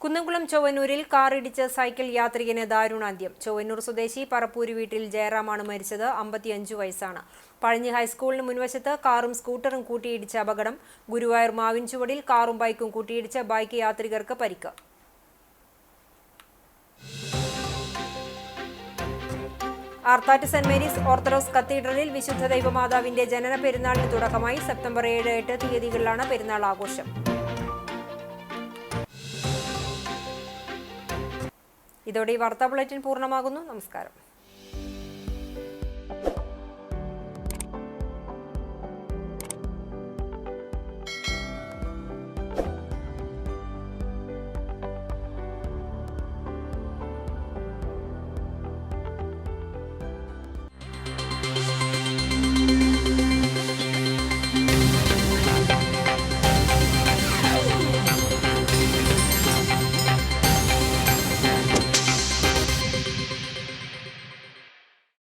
കുന്നംകുളം ചൊവ്വന്നൂരിൽ കാറിടിച്ച് സൈക്കിൾ യാത്രികന് ദാരുണാന്ത്യം. ചൊവ്വന്നൂർ സ്വദേശി പറപ്പൂര് വീട്ടിൽ ജയറാമാണ് മരിച്ചത്. 55 വയസ്സാണ്. പഴഞ്ഞി ഹൈസ്കൂളിന് മുൻവശത്ത് കാറും സ്കൂട്ടറും കൂട്ടിയിടിച്ച അപകടം. ഗുരുവായൂർ മാവിൻചുവടിൽ കാറും ബൈക്കും കൂട്ടിയിടിച്ച് ബൈക്ക് യാത്രികർക്ക് പരിക്ക്. ആർത്താറ്റ് സെന്റ് മേരീസ് ഓർത്തഡോക്സ് കത്തീഡ്രലിൽ വിശുദ്ധ ദൈവമാതാവിന്റെ ജനന പെരുന്നാളിന് തുടക്കമായി. സെപ്റ്റംബർ 7, 8 തീയതികളിലാണ് പെരുന്നാൾ ആഘോഷം. ഇതോടെ ഈ വാർത്താ ബുള്ളറ്റിൻ പൂർണ്ണമാകുന്നു. നമസ്കാരം.